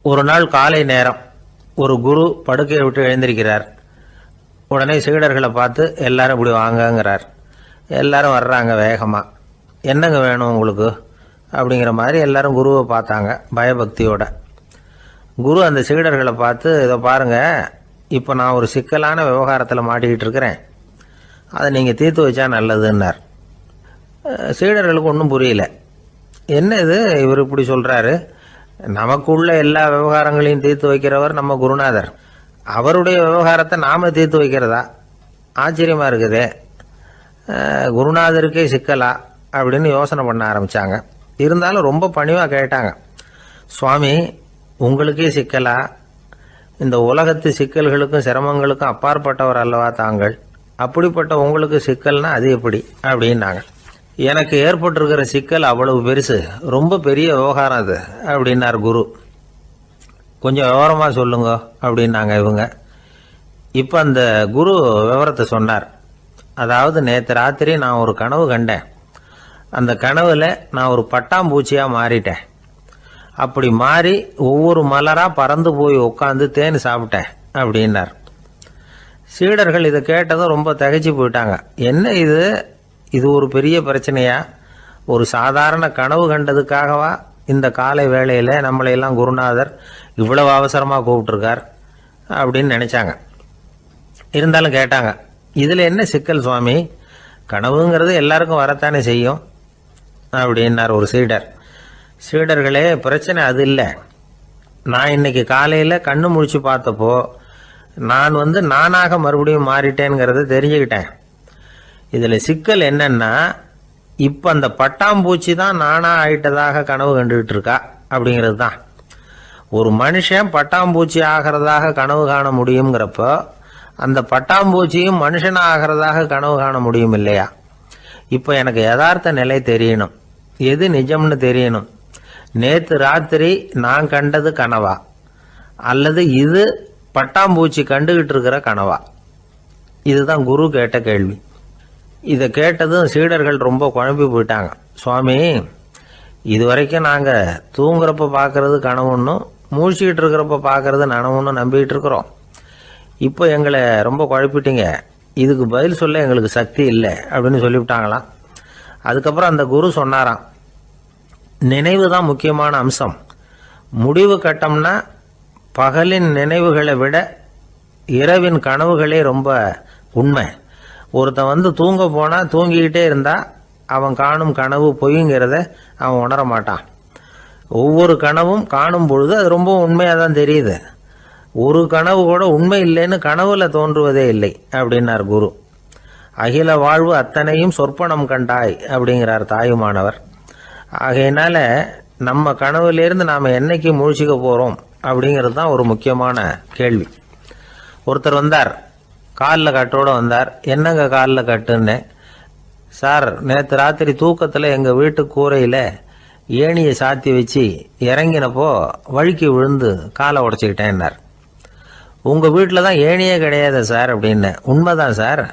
ஒரு நாள் காலை நேரம் ஒரு குரு படுக்கையை விட்டு எழுந்திருக்கிறார். உடனே சீடர்களை பார்த்து எல்லாரும் இப்படி வாங்கங்கிறார். எல்லாரும் வர்றாங்க வேகமாக. என்னங்க வேணும் உங்களுக்கு அப்படிங்கிற மாதிரி எல்லாரும் குருவை பார்த்தாங்க பயபக்தியோட. குரு அந்த சீடர்களை பார்த்து, இதை பாருங்கள், இப்போ நான் ஒரு சிக்கலான விவகாரத்தில் மாட்டிக்கிட்டு இருக்கிறேன், அதை நீங்கள் தீர்த்து வச்சா நல்லதுன்னார். சீடர்களுக்கு ஒன்றும் புரியல. என்ன இது இவர் இப்படி சொல்கிறாரு? நமக்குள்ள எல்லா விவகாரங்களையும் தீர்த்து வைக்கிறவர் நம்ம குருநாதர், அவருடைய விவகாரத்தை நாம் தீர்த்து வைக்கிறதா? ஆச்சரியமாக இருக்குதே, குருநாதருக்கே சிக்கலா அப்படின்னு யோசனை பண்ண ஆரம்பித்தாங்க. இருந்தாலும் ரொம்ப பணிவாக கேட்டாங்க, சுவாமி உங்களுக்கே சிக்கலா? இந்த உலகத்து சிக்கல்களுக்கும் சிரமங்களுக்கும் அப்பாற்பட்டவர் அல்லவா தாங்கள், அப்படிப்பட்ட உங்களுக்கு சிக்கல்னா அது எப்படி அப்படின்னாங்க. எனக்கு ஏற்பட்டிருக்கிற சிக்கல் அவ்வளவு பெருசு, ரொம்ப பெரிய விவகாரம் அது அப்படின்னார் குரு. கொஞ்சம் விவரமாக சொல்லுங்க அப்படின்னாங்க இவங்க. இப்போ அந்த குரு விவரத்தை சொன்னார். அதாவது நேற்று ராத்திரி நான் ஒரு கனவு கண்டேன். அந்த கனவுல நான் ஒரு பட்டாம்பூச்சியாக மாறிட்டேன். அப்படி மாறி ஒவ்வொரு மலராக பறந்து போய் உட்காந்து தேன் சாப்பிட்டேன் அப்படின்னார். சீடர்கள் இதை கேட்டதும் ரொம்ப திகைச்சு போயிட்டாங்க. என்ன இது, இது ஒரு பெரிய பிரச்சனையா? ஒரு சாதாரண கனவு கண்டதுக்காகவா இந்த காலை வேளையில் நம்மளையெல்லாம் குருநாதர் இவ்வளவு அவசரமாக கூப்பிட்டுருக்கார் அப்படின்னு நினச்சாங்க. இருந்தாலும் கேட்டாங்க, இதில் என்ன சிக்கல் சுவாமி? கனவுங்கிறது எல்லாருக்கும் வரத்தானே செய்யும் அப்படின்னார் ஒரு சீடர். சீடர்களே, பிரச்சனை அது இல்லை. நான் இன்னைக்கு காலையில் கண்ணு முழிச்சு பார்த்தப்போ நான் நானாக மறுபடியும் மாறிட்டேங்கிறத தெரிஞ்சுக்கிட்டேன். இதில் சிக்கல் என்னன்னா, இப்போ அந்த பட்டாம்பூச்சி தான் நானாக ஆயிட்டதாக கனவு கண்டுகிட்டு இருக்கா அப்படிங்கிறது தான். ஒரு மனுஷன் பட்டாம்பூச்சி ஆகிறதாக கனவு காண முடியுங்கிறப்போ அந்த பட்டாம்பூச்சியும் மனுஷனாக ஆகிறதாக கனவு காண முடியும் இல்லையா? இப்போ எனக்கு யதார்த்த நிலை தெரியணும், எது நிஜம்னு தெரியணும். நேற்று ராத்திரி நான் கண்டது கனவா, அல்லது இது பட்டாம்பூச்சி கண்டுகிட்டு இருக்கிற கனவா? இதுதான் குரு கேட்ட கேள்வி. இதை கேட்டதும் சீடர்கள் ரொம்ப குழம்பி போயிட்டாங்க. சுவாமி, இது வரைக்கும் நாங்கள் தூங்குறப்ப பார்க்கறது கனவுன்னும் மூழ்கிட்டு இருக்கிறப்ப பார்க்கறது நனவுன்னு நம்பிக்கிட்டு இருக்கிறோம். இப்போ எங்களை ரொம்ப குழப்பிட்டீங்க, இதுக்கு பதில் சொல்ல எங்களுக்கு சக்தி இல்லை அப்படின்னு சொல்லிவிட்டாங்களாம். அதுக்கப்புறம் அந்த குரு சொன்னாராம், நினைவு தான் முக்கியமான அம்சம். முடிவு கட்டம்னா பகலின் நினைவுகளை விட இரவின் கனவுகளே ரொம்ப உண்மை. ஒருத்தன் தூங்க போனால் தூங்கிக்கிட்டே இருந்தால் அவன் காணும் கனவு பொய்ங்கிறத அவன் உணர மாட்டான். ஒவ்வொரு கனவும் காணும் பொழுது அது ரொம்ப உண்மையாக தான் தெரியுது. ஒரு கனவு கூட உண்மை இல்லைன்னு கனவுல தோன்றுவதே இல்லை அப்படின்னார் குரு. அகில வாழ்வு அத்தனையும் சொற்பனம் கண்டாய் அப்படிங்கிறார் தாயுமானவர். ஆகையினால நம்ம கனவுலேருந்து நாம் என்னைக்கு முழிச்சிக்க போகிறோம் அப்படிங்கிறது தான் ஒரு முக்கியமான கேள்வி. ஒருத்தர் வந்தார், காலில் கட்டோடு வந்தார். என்னங்க காலில் கட்டுன்னு? சார், நேற்று ராத்திரி தூக்கத்தில் எங்கள் வீட்டு கூரையில் ஏணியை சாத்தி வச்சு இறங்கினப்போ வழுக்கி விழுந்து காலை உடச்சிக்கிட்டேன்னார். உங்கள் வீட்டில் தான் ஏணியே கிடையாது சார் அப்படின்னு. உண்மைதான் சார்,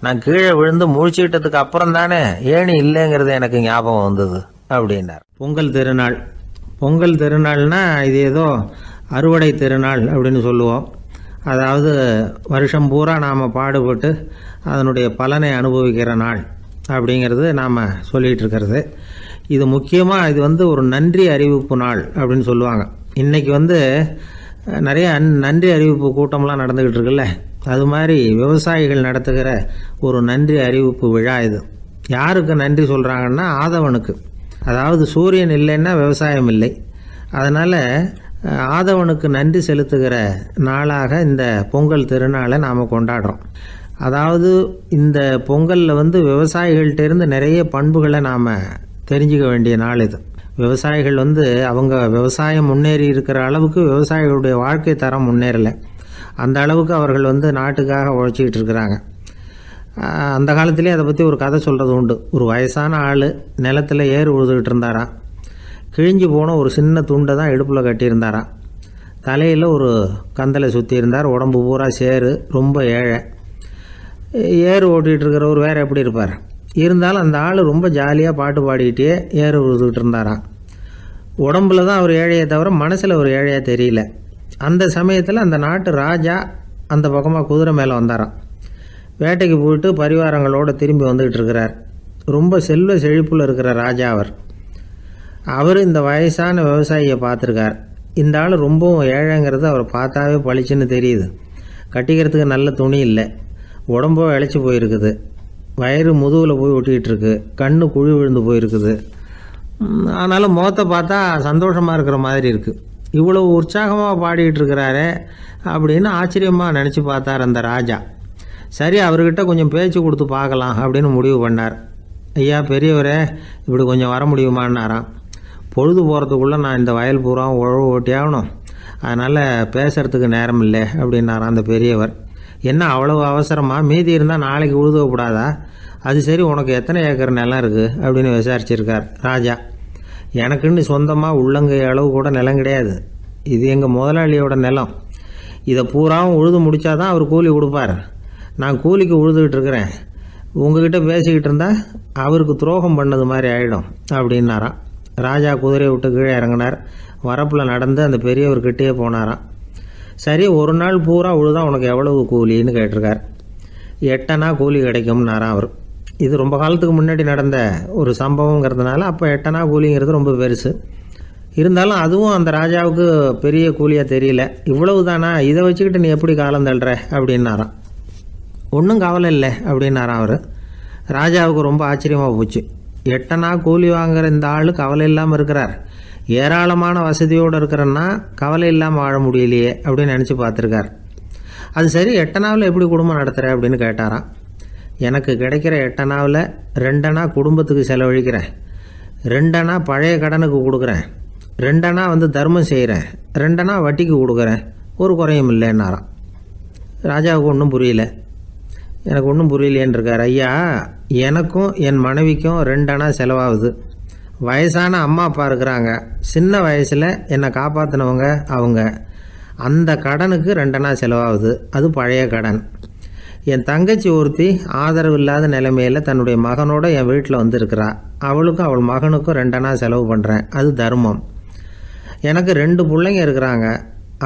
நான் கீழே விழுந்து முழிச்சுக்கிட்டதுக்கு அப்புறம் தானே ஏணி இல்லைங்கிறது எனக்கு ஞாபகம் வந்தது அப்படின்னார். பொங்கல் திருநாள். பொங்கல் திருநாள்னா இது ஏதோ அறுவடை திருநாள் அப்படின்னு சொல்லுவோம். அதாவது வருஷம் பூரா நாம் பாடுபட்டு அதனுடைய பலனை அனுபவிக்கிற நாள் அப்படிங்கிறது நாம் சொல்லிகிட்டு இருக்கிறது. இது முக்கியமாக இது ஒரு நன்றி அறிவிப்பு நாள் அப்படின்னு சொல்லுவாங்க. இன்றைக்கி நிறைய நன்றி அறிவிப்பு கூட்டம்லாம் நடந்துக்கிட்டு இருக்குல்ல, அது மாதிரி விவசாயிகள் நடத்துகிற ஒரு நன்றி அறிவிப்பு விழா இது. யாருக்கு நன்றி சொல்கிறாங்கன்னா ஆதவனுக்கு. அதாவது சூரியன் இல்லைன்னா விவசாயம் இல்லை. அதனால் ஆதவனுக்கு நன்றி செலுத்துகிற நாளாக இந்த பொங்கல் திருநாளை நாம் கொண்டாடுறோம். அதாவது இந்த பொங்கலில் விவசாயிகள்கிட்டேருந்து நிறைய பண்புகளை நாம் தெரிஞ்சுக்க வேண்டிய நாள் இது. விவசாயிகள் அவங்க விவசாயம் முன்னேறி இருக்கிற அளவுக்கு விவசாயிகளுடைய வாழ்க்கை தரம் முன்னேறலை. அந்த அளவுக்கு அவர்கள் நாட்டுக்காக உழைச்சிக்கிட்டு இருக்கிறாங்க. அந்த காலத்திலே அதை பற்றி ஒரு கதை சொல்கிறது உண்டு. ஒரு வயசான ஆள் நிலத்தில் ஏறு உழுதுகிட்டு இருந்தாராம். கிழிஞ்சு போன ஒரு சின்ன துண்டை தான் இடுப்பில் கட்டியிருந்தாராம். தலையில் ஒரு கந்தலை சுற்றி இருந்தார். உடம்பு பூரா சேரு, ரொம்ப ஏழை. ஏறு ஓட்டிகிட்டு இருக்கிறவர் வேறு எப்படி இருப்பார்? இருந்தாலும் அந்த ஆள் ரொம்ப ஜாலியாக பாட்டு பாடிக்கிட்டே ஏறு உழுதுகிட்டு இருந்தாராம். உடம்புல தான் அவர் ஏழையை தவிர மனசில் ஒரு ஏழையாக தெரியல. அந்த சமயத்தில் அந்த நாட்டு ராஜா அந்த பக்கமாக குதிரை மேலே வந்தாராம். வேட்டைக்கு போயிட்டு பரிவாரங்களோடு திரும்பி வந்துக்கிட்டு இருக்கிறார். ரொம்ப செல்வ செழிப்பில் இருக்கிற ராஜா அவர் இந்த வயசான விவசாயியை பார்த்துருக்கார். இந்த ஆள் ரொம்பவும் ஏழைங்கிறது அவர் பார்த்தாவே பளிச்சுன்னு தெரியுது. கட்டிக்கிறதுக்கு நல்ல துணி இல்லை, உடம்போ இழைச்சி போயிருக்குது, வயிறு முதுகில் போய் ஒட்டிக்கிட்டு இருக்கு, கண்ணு குழி விழுந்து போயிருக்குது. ஆனாலும் முகத்தை பார்த்தா சந்தோஷமாக இருக்கிற மாதிரி இருக்குது. இவ்வளவு உற்சாகமாக பாடிக்கிட்டு இருக்கிறாரே அப்படின்னு ஆச்சரியமாக நினச்சி பார்த்தார் அந்த ராஜா. சரி, அவர்கிட்ட கொஞ்சம் பேச்சு கொடுத்து பார்க்கலாம் அப்படின்னு முடிவு பண்ணார். ஐயா பெரியவரே, இப்படி கொஞ்சம் வர முடியுமான்னாராம். பொழுது போகிறதுக்குள்ளே நான் இந்த வயல் பூரா உழவு ஓட்டி ஆகணும், அதனால் பேசுகிறதுக்கு நேரம் இல்லை அப்படின்னாராம் அந்த பெரியவர். என்ன அவ்வளவு அவசரமாக? மீதி இருந்தால் நாளைக்கு உழுதக்கூடாதா? அது சரி, உனக்கு எத்தனை ஏக்கர் நிலம் இருக்குது அப்படின்னு விசாரிச்சிருக்கார் ராஜா. எனக்குன்னு சொந்தமாக உள்ளங்கை அளவு கூட நிலம் கிடையாது. இது எங்கள் முதலாளியோட நிலம். இதை பூராவும் உழுது முடித்தாதான் அவர் கூலி கொடுப்பார். நான் கூலிக்கு உழுதுகிட்டு இருக்கிறேன். உங்ககிட்ட பேசிக்கிட்டு இருந்தால் அவருக்கு துரோகம் பண்ணது மாதிரி ஆகிடும் அப்படின்னாராம். ராஜா குதிரையை விட்டு கீழே இறங்கினார். வரப்பில் நடந்து அந்த பெரியவர்கிட்டயே போனாராம். சரி, ஒரு நாள் பூரா உழுதா உனக்கு எவ்வளவு கூலின்னு கேட்டிருக்கார். 8 அணா கூலி கிடைக்கும்னாராம் அவர். இது ரொம்ப காலத்துக்கு முன்னாடி நடந்த ஒரு சம்பவங்கிறதுனால அப்போ 8 அணா கூலிங்கிறது ரொம்ப பெருசு. இருந்தாலும் அதுவும் அந்த ராஜாவுக்கு பெரிய கூலியாக தெரியல. இவ்வளவு தானா, இதை வச்சுக்கிட்டு நீ எப்படி காலம் தள்ளுற அப்படின்னாராம். ஒன்றும் கவலை இல்லை அப்படின்னாராம் அவர். ராஜாவுக்கு ரொம்ப ஆச்சரியமாக போச்சு. 8 அணா கூலி வாங்குற இந்த ஆள் கவலை இல்லாமல் இருக்கிறார், ஏராளமான வசதியோடு இருக்கிறன்னா கவலை இல்லாமல் வாழ முடியலையே அப்படின்னு நினச்சி பார்த்துருக்கார். அது சரி, 8 அணாவில் எப்படி குடும்பம் நடத்துகிற அப்படின்னு கேட்டாராம். எனக்கு கிடைக்கிற 8 அணாவில் 2 அணா குடும்பத்துக்கு செலவழிக்கிறேன், 2 அணா பழைய கடனுக்கு கொடுக்குறேன், 2 அணா தர்மம் செய்கிறேன், 2 அணா வட்டிக்கு கொடுக்குறேன், ஒரு குறையும் இல்லைன்னாராம். ராஜாவுக்கு ஒன்றும் புரியல. எனக்கு ஒன்றும் புரியலேன்னு இருக்கார். ஐயா, எனக்கும் என் மனைவிக்கும் 2 அணா செலவாகுது. வயசான அம்மா அப்பா இருக்கிறாங்க, சின்ன வயசில் என்னை காப்பாற்றினவங்க அவங்க. அந்த கடனுக்கு 2 அணா செலவாகுது, அது பழைய கடன். என் தங்கச்சி ஒருத்தி ஆதரவு இல்லாத நிலைமையில் தன்னுடைய மகனோட என் வீட்டில் இருக்கிறா. அவளுக்கும் அவள் மகனுக்கும் 2 அணா செலவு பண்ணுறேன், அது தர்மம். எனக்கு 2 பிள்ளைங்க இருக்கிறாங்க,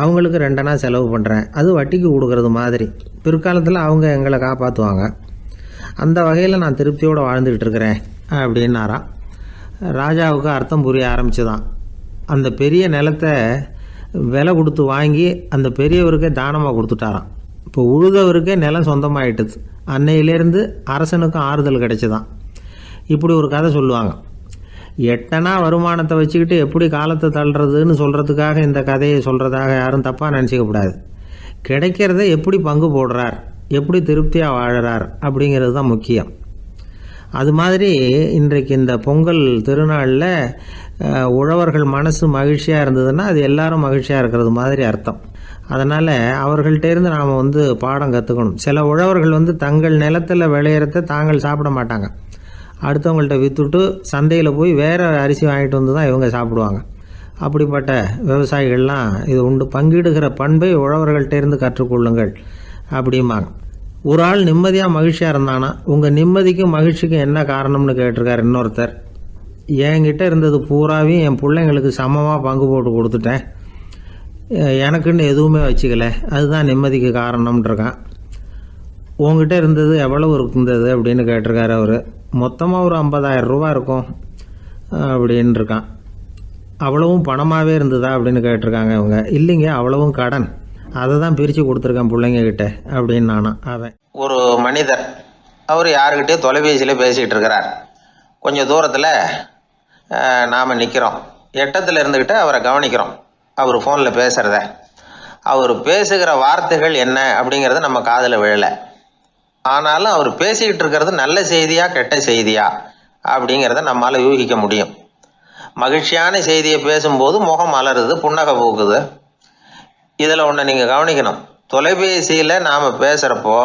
அவங்களுக்கு 2 அணா செலவு பண்ணுறேன், அது வட்டிக்கு கொடுக்கறது மாதிரி. பிற்காலத்தில் அவங்க எங்களை காப்பாற்றுவாங்க. அந்த வகையில் நான் திருப்தியோடு வாழ்ந்துக்கிட்டு இருக்கிறேன் அப்படின்னாராம். ராஜாவுக்கு அர்த்தம் புரிய ஆரம்பிச்சுதான். அந்த பெரிய நிலத்தை விலை கொடுத்து வாங்கி அந்த பெரியவருக்கே தானமாக கொடுத்துட்டாராம். இப்போ உழுதவருக்கே நிலம் சொந்தமாகிட்டுது. அன்னையிலேருந்து அரசனுக்கும் ஆறுதல் கிடைச்சிதான். இப்படி ஒரு கதை சொல்லுவாங்க. 8 அணா வருமானத்தை வச்சுக்கிட்டு எப்படி காலத்தை தள்ளுறதுன்னு சொல்கிறதுக்காக இந்த கதையை சொல்கிறதாக யாரும் தப்பாக நினச்சிக்கக்கூடாது. கிடைக்கிறத எப்படி பங்கு போடுறார், எப்படி திருப்தியாக வாழறார் அப்படிங்கிறது தான் முக்கியம். அது மாதிரி இன்றைக்கு இந்த பொங்கல் திருநாளில் உழவர்கள் மனசு மகிழ்ச்சியாக இருந்ததுன்னா அது எல்லாரும் மகிழ்ச்சியாக இருக்கிறது மாதிரி அர்த்தம். அதனால் அவர்கள்ட்டேருந்து நாம் பாடம் கற்றுக்கணும். சில உழவர்கள் தங்கள் நிலத்தில் விளையிறத தாங்கள் சாப்பிட மாட்டாங்க, அடுத்தவங்கள்ட்ட விற்றுட்டு சந்தையில் போய் வேறு அரிசி வாங்கிட்டு தான் இவங்க சாப்பிடுவாங்க. அப்படிப்பட்ட விவசாயிகள்லாம் இது உண்டு. பங்கிடுகிற பண்பை உழவர்கள்ட்டேருந்து கற்றுக்கொள்ளுங்கள் அப்படிம்பாங்க. ஒரு ஆள் நிம்மதியாக மகிழ்ச்சியாக இருந்தானா, உங்கள் நிம்மதிக்கும் மகிழ்ச்சிக்கும் என்ன காரணம்னு கேட்டிருக்கார் இன்னொருத்தர். என்கிட்ட இருந்தது பூராவையும் என் பிள்ளைங்களுக்கு சமமாக பங்கு போட்டு கொடுத்துட்டேன், எனக்குன்னு எதுவுமே வச்சுக்கல, அதுதான் நிம்மதிக்கு காரணம்ன்றிருக்கான். உங்ககிட்ட இருந்தது எவ்வளவு இருந்தது அப்படின்னு கேட்டிருக்காரு அவர். மொத்தமாக ஒரு 50,000 ரூபா இருக்கும் அப்படின்னு இருக்கான். அவ்வளவும் பணமாகவே இருந்ததா அப்படின்னு கேட்டிருக்காங்க அவங்க. இல்லைங்க, அவ்வளவும் கடன், அதை தான் பிரித்து கொடுத்துருக்கேன் பிள்ளைங்கக்கிட்ட அப்படின்னு நானும். அவன் ஒரு மனிதர், அவர் யாருக்கிட்டே தொலைபேசியில் பேசிகிட்டு இருக்கிறார். கொஞ்சம் தூரத்தில் நாம் நிற்கிறோம். எட்டத்தில் இருந்துக்கிட்டு அவரை கவனிக்கிறோம், அவர் ஃபோனில் பேசுகிறத. அவர் பேசுகிற வார்த்தைகள் என்ன அப்படிங்கிறது நம்ம காதில் விழலை. ஆனாலும் அவர் பேசிக்கிட்டு இருக்கிறது நல்ல செய்தியா கெட்ட செய்தியா அப்படிங்கிறத நம்மளால் யூகிக்க முடியும். மகிழ்ச்சியான செய்தியை பேசும்போது முகம் மலருது, புன்னகை பூக்குது. இதில் ஒன்று நீங்கள் கவனிக்கணும். தொலைபேசியில் நாம் பேசுகிறப்போ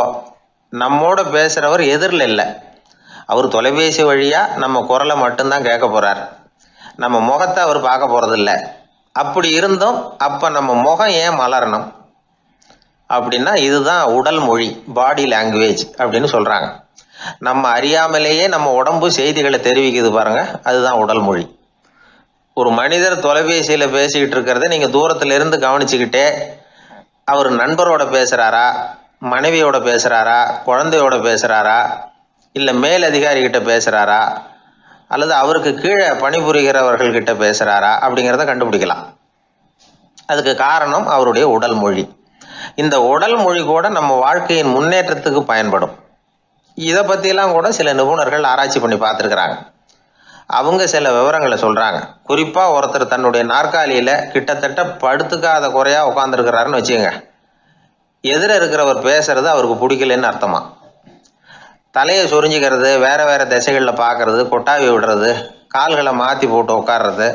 நம்மோட பேசுகிறவர் எதிரில் இல்லை. அவர் தொலைபேசி வழியாக நம்ம குரலை மட்டும்தான் கேட்க போகிறார், நம்ம முகத்தை அவர் பார்க்க போகிறதில்ல. அப்படி இருந்தும் அப்போ நம்ம முகம் ஏன் மலரணும் அப்படின்னா இதுதான் உடல் மொழி, பாடி லாங்குவேஜ் அப்படின்னு சொல்கிறாங்க. நம்ம அறியாமலேயே நம்ம உடம்பு செய்திகளை தெரிவிக்குது பாருங்க, அதுதான் உடல் மொழி. ஒரு மனிதர் தொலைபேசியில பேசிக்கிட்டு இருக்கிறத நீங்க தூரத்துல இருந்து கவனிச்சுக்கிட்டே அவர் நண்பரோட பேசுறாரா, மனைவியோட பேசுறாரா, குழந்தையோட பேசுறாரா, இல்ல மேல் அதிகாரி கிட்ட பேசுறாரா, அல்லது அவருக்கு கீழே பணிபுரிகிறவர்கள் கிட்ட பேசுறாரா அப்படிங்கிறத கண்டுபிடிக்கலாம். அதுக்கு காரணம் அவருடைய உடல் மொழி. இந்த உடல் மொழி கூட நம்ம வாழ்க்கையின் முன்னேற்றத்துக்கு பயன்படும். இதை பற்றியெல்லாம் கூட சில நிபுணர்கள் ஆராய்ச்சி பண்ணி பார்த்துருக்குறாங்க. அவங்க சில விவரங்களை சொல்கிறாங்க. குறிப்பாக ஒருத்தர் தன்னுடைய நாற்காலியில் கிட்டத்தட்ட படுத்துக்காத குறையா உட்காந்துருக்கிறாருன்னு வச்சுக்கோங்க. எதிர இருக்கிறவர் பேசுறது அவருக்கு பிடிக்கலன்னு அர்த்தமா. தலையை சொரிஞ்சிக்கிறது, வேற வேற திசைகளில் பார்க்கறது, கொட்டாவி விடுறது, கால்களை மாற்றி போட்டு உட்கார்றது,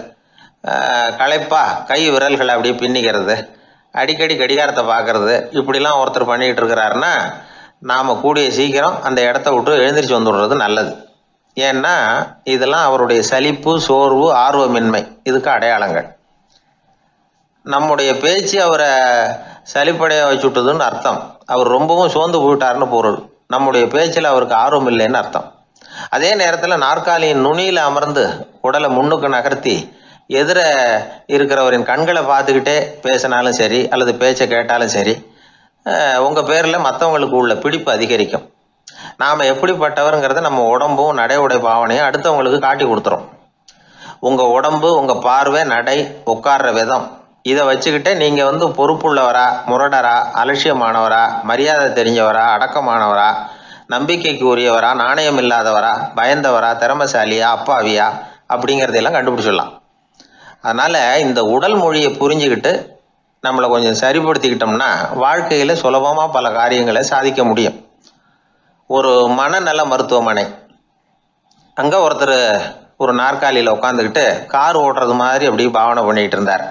களைப்பா கை விரல்களை அப்படியே பின்னிக்கிறது, அடிக்கடி கடிகாரத்தை பார்க்கறது, இப்படிலாம் ஒருத்தர் பண்ணிக்கிட்டு இருக்கிறாருன்னா நாம் கூடிய சீக்கிரம் அந்த இடத்த விட்டு எழுந்திரிச்சு வந்துடுறது நல்லது. ஏன்னா இதெல்லாம் அவருடைய சலிப்பு, சோர்வு, ஆர்வமின்மை இதுக்கு அடையாளங்கள். நம்முடைய பேச்சு அவரை சலிப்படைய வச்சுட்டுதுன்னு அர்த்தம். அவர் ரொம்பவும் சோர்ந்து போயிட்டாருன்னு பொருள். நம்முடைய பேச்சில் அவருக்கு ஆர்வம் இல்லைன்னு அர்த்தம். அதே நேரத்தில் நாற்காலியின் நுனியில் அமர்ந்து உடலை முன்னுக்கு நகர்த்தி எதிர இருக்கிறவரின் கண்களை பார்த்துக்கிட்டே பேசினாலும் சரி அல்லது பேச்சை கேட்டாலும் சரி, உங்கள் பேரில் மற்றவங்களுக்கு உள்ள பிடிப்பு அதிகரிக்கும். நாம் எப்படிப்பட்டவருங்கிறத நம்ம உடம்பும் நடை உடை பாவனையும் அடுத்தவங்களுக்கு காட்டி கொடுத்துரும். உங்கள் உடம்பு, உங்கள் பார்வை, நடை, உட்கார்ற விதம் இதை வச்சுக்கிட்டே நீங்கள் பொறுப்புள்ளவரா, முரடரா, அலட்சியமானவரா, மரியாதை தெரிஞ்சவரா, அடக்கமானவரா, நம்பிக்கைக்கு உரியவரா, நாணயம் இல்லாதவரா, பயந்தவரா, திறமைசாலியா, அப்பாவியா அப்படிங்கிறதையெல்லாம் கண்டுபிடிச்சிடலாம். அதனால் இந்த உடல் மொழியை புரிஞ்சுக்கிட்டு நம்மளை கொஞ்சம் சரிப்படுத்திக்கிட்டோம்னா வாழ்க்கையில் சுலபமாக பல காரியங்களை சாதிக்க முடியும். ஒரு மனநல மருத்துவமனை, அங்கே ஒருத்தர் ஒரு நாற்காலியில் உட்காந்துக்கிட்டு கார் ஓட்டுறது மாதிரி அப்படி பாவனை பண்ணிக்கிட்டு இருந்தார்.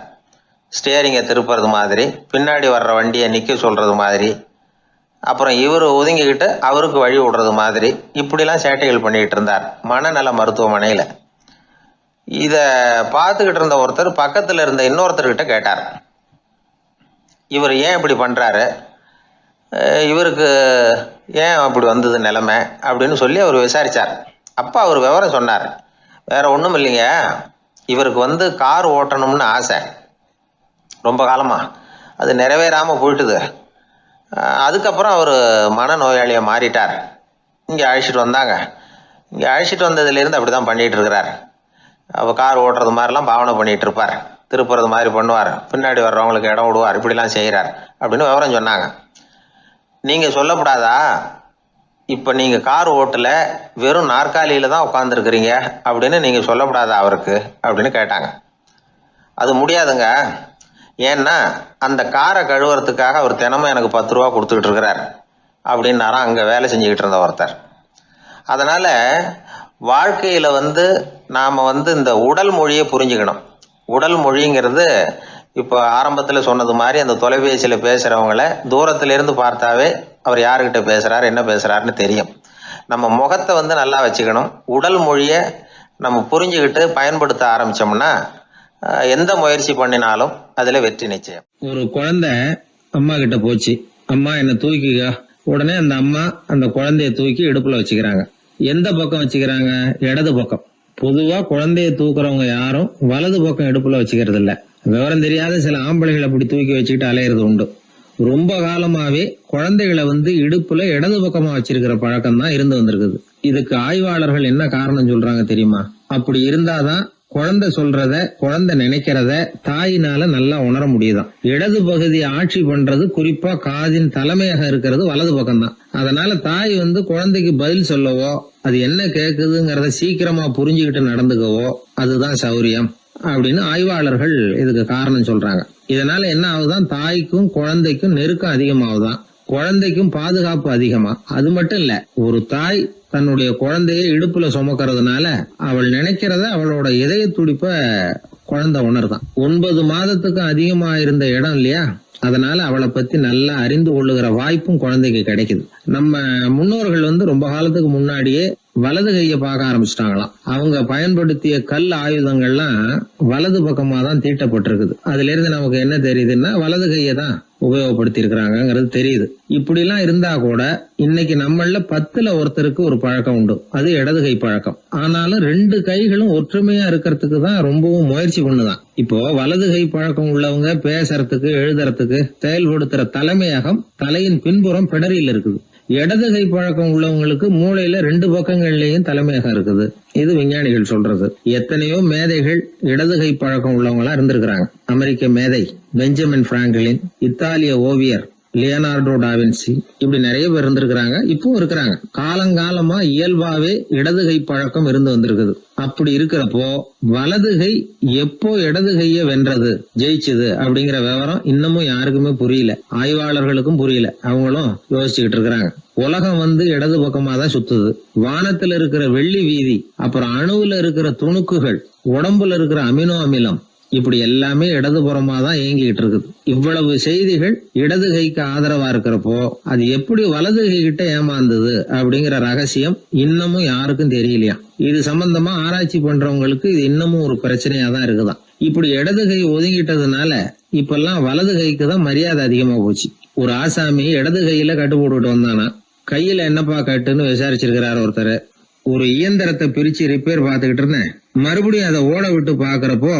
ஸ்டியரிங்கை திருப்புறது மாதிரி, பின்னாடி வர்ற வண்டியை நிற்க சொல்கிறது மாதிரி, அப்புறம் இவர் ஒதுங்கிக்கிட்டு அவருக்கு வழி விடுறது மாதிரி, இப்படிலாம் சேட்டைகள் பண்ணிக்கிட்டு இருந்தார் மனநல மருத்துவமனையில். இதை பார்த்துக்கிட்டு இருந்த ஒருத்தர் பக்கத்தில் இருந்த இன்னொருத்தர்கிட்ட கேட்டார், இவர் ஏன் இப்படி பண்ணுறாரு, இவருக்கு ஏன் அப்படி வந்தது நிலைமை அப்படின்னு சொல்லி அவர் விசாரித்தார். அப்போ அவர் விவரம் சொன்னார். வேற ஒன்றும் இல்லைங்க, இவருக்கு கார் ஓட்டணும்னு ஆசை ரொம்ப காலமாக, அது நிறைவேறாமல் போயிட்டுது. அதுக்கப்புறம் அவர் மனநோயாளியாக மாறிட்டார். இங்கே அழைச்சிட்டு வந்தாங்க. இங்கே அழைச்சிட்டு வந்ததுலேருந்து அப்படி தான் பண்ணிகிட்டு இருக்கிறார். அவர் கார் ஓட்டுறது மாதிரிலாம் பாவனை பண்ணிகிட்டு இருப்பார், திருப்புறது மாதிரி பண்ணுவார், பின்னாடி வர்றவங்களுக்கு இடம் விடுவார், இப்படிலாம் செய்கிறார் அப்படின்னு விவரம் சொன்னாங்க. நீங்கள் சொல்லப்படாதா, இப்போ நீங்கள் கார் ஓட்டலை, வெறும் நாற்காலியில் தான் உட்காந்துருக்குறீங்க அப்படின்னு நீங்கள் சொல்லப்படாதா அவருக்கு அப்படின்னு கேட்டாங்க. அது முடியாதுங்க, ஏன்னா அந்த காரை கழுவுறதுக்காக அவர் தினமும் எனக்கு 10 ரூபா கொடுத்துக்கிட்டு இருக்கிறார் அப்படின்னாராம் அங்கே வேலை செஞ்சுக்கிட்டு இருந்த ஒருத்தர். அதனால் வாழ்க்கையில் நாம் இந்த உடல் மொழியை புரிஞ்சுக்கணும். உடல் மொழிங்கிறது இப்போ ஆரம்பத்தில் சொன்னது மாதிரி அந்த தொலைபேசியில் பேசுகிறவங்கள தூரத்திலேருந்து பார்த்தாவே அவர் யாருக்கிட்ட பேசுகிறார், என்ன பேசுகிறாருன்னு தெரியும். நம்ம முகத்தை நல்லா வச்சுக்கணும். உடல் மொழியை நம்ம புரிஞ்சுக்கிட்டு பயன்படுத்த ஆரம்பித்தோம்னா எந்த முயற்சி பண்ணினாலும் அதில் வெற்றி நிச்சயம். ஒரு குழந்தை அம்மா கிட்ட போச்சு, அம்மா என்னை தூக்கிக்க. உடனே அந்த அம்மா அந்த குழந்தைய தூக்கி இடுப்புல வச்சுக்கிறாங்க. எந்த பக்கம் வச்சுக்கிறாங்க? இடது பக்கம். பொதுவா குழந்தைய தூக்குறவங்க யாரும் வலது பக்கம் இடுப்புல வச்சுக்கிறது இல்ல. விவரம் தெரியாத சில ஆம்பளைகளை அப்படி தூக்கி வச்சுக்கிட்டு அலையிறது உண்டு. ரொம்ப காலமாவே குழந்தைகளை இடுப்புல இடது பக்கமா வச்சிருக்கிற பழக்கம் தான் இருந்து வந்திருக்குது. இதுக்கு ஆய்வாளர்கள் என்ன காரணம் சொல்றாங்க தெரியுமா? அப்படி இருந்தாதான் குழந்தை சொல்றத, குழந்தை நினைக்கிறத தாயினால நல்லா உணர முடியுதாம். இடது பகுதி ஆட்சி பண்றது, குறிப்பா காதின் தலைமையாக இருக்கிறது வலது பக்கம் தான். அதனால தாய் குழந்தைக்கு பதில் சொல்லவோ, அது என்ன கேக்குதுங்கிறத சீக்கிரமா புரிஞ்சுக்கிட்டு நடந்துக்கவோ அதுதான் சௌரியம் அப்படின்னு ஆய்வாளர்கள் இதுக்கு காரணம் சொல்றாங்க. இதனால என்ன ஆகுதான், தாய்க்கும் குழந்தைக்கும் நெருக்கம் அதிகமாகுதான், குழந்தைக்கும் பாதுகாப்பு அதிகமா. அது மட்டும் இல்ல, ஒரு தாய் தன்னுடைய குழந்தைய இடுப்புல சுமக்கிறதுனால அவள் நினைக்கிறத, அவளோட இதய துடிப்ப குழந்தை உணர்தான். 9 மாதத்துக்கு அதிகமா இருந்த இடம் இல்லையா, அதனால அவளை பத்தி நல்லா அறிந்து கொள்ளுகிற வாய்ப்பும் குழந்தைக்கு கிடைக்குது. நம்ம முன்னோர்கள் ரொம்ப காலத்துக்கு முன்னாடியே வலது கையை பார்க்க ஆரம்பிச்சிட்டாங்களாம். அவங்க பயன்படுத்திய கல் ஆயுதங்கள்லாம் வலது பக்கமா தான் தீட்டப்பட்டிருக்குது. அதுல இருந்து நமக்கு என்ன தெரியுதுன்னா வலது கையை தான் உபயோகப்படுத்தி இருக்கிறாங்கிறது தெரியுது. இப்படி எல்லாம் இருந்தா கூட இன்னைக்கு நம்மள 10ல் ஒருத்தருக்கு ஒரு பழக்கம் உண்டு, அது இடது கை பழக்கம். ஆனாலும் 2 கைகளும் ஒற்றுமையா இருக்கிறதுக்கு தான் ரொம்பவும் முயற்சி பண்ணுதான். இப்போ வலது கை பழக்கம் உள்ளவங்க பேசுறதுக்கு எழுதுறதுக்கு செயல்படுத்துற தலைமையகம் தலையின் பின்புறம் பிடரியில் இருக்குது. இடது கை பழக்கம் உள்ளவங்களுக்கு மூளையில 2 பக்கங்கள்லயும் தலைமையகம் இருக்குது. இது விஞ்ஞானிகள் சொல்றது. எத்தனையோ மேதைகள் இடது கை பழக்கம் உள்ளவங்களா இருந்திருக்கிறாங்க. அமெரிக்க மேதை பெஞ்சமின் பிராங்கிலின், இத்தாலிய ஓவியர் லியோனார்டோ டாவின்சி, இப்படி நிறைய பேர் இருந்திருக்கிறாங்க, இப்போ இருக்கிறாங்க. காலங்காலமா இயல்பாவே இடது கை பழக்கம் இருந்து வந்திருக்குது. அப்படி இருக்கிறப்போ வலது கை எப்போ இடது கைய வென்றது, ஜெயிச்சது அப்படிங்கிற விவரம் இன்னமும் யாருக்குமே புரியல. ஆய்வாளர்களுக்கும் புரியல. அவங்களும் யோசிச்சுக்கிட்டு இருக்கிறாங்க. உலகம் இடது பக்கமா தான் சுத்துது. வானத்துல இருக்கிற வெள்ளி வீதி, அப்புறம் அணுவுல இருக்கிற துணுக்குகள், உடம்புல இருக்கிற அமினோ அமிலம், இப்படி எல்லாமே இடதுபுறமா தான் இயங்கிட்டு இருக்குது. இவ்வளவு செய்திகள் இடது கைக்கு ஆதரவா இருக்கிறப்போ அது எப்படி வலது கை கிட்ட ஏமாந்தது அப்படிங்கிற ரகசியம் இன்னமும் யாருக்கும் தெரியலையா. இது சம்பந்தமா ஆராய்ச்சி பண்றவங்களுக்கு இது இன்னமும் ஒரு பிரச்சனையா தான் இருக்குதான். இப்படி இடது கை ஒதுங்கிட்டதுனால இப்பெல்லாம் வலது கைக்கு தான் மரியாதை அதிகமா போச்சு. ஒரு ஆசாமி இடது கையில கட்டு போட்டுட்டு வந்தானா, கையில என்னப்பா கட்டுன்னு விசாரிச்சிருக்கிறாரு ஒருத்தர். ஒரு இயந்திரத்தை பிரிச்சு ரிப்பேர் பார்த்துக்கிட்டு இருந்தேன், மறுபடியும் அதை ஓட விட்டு பாக்குறப்போ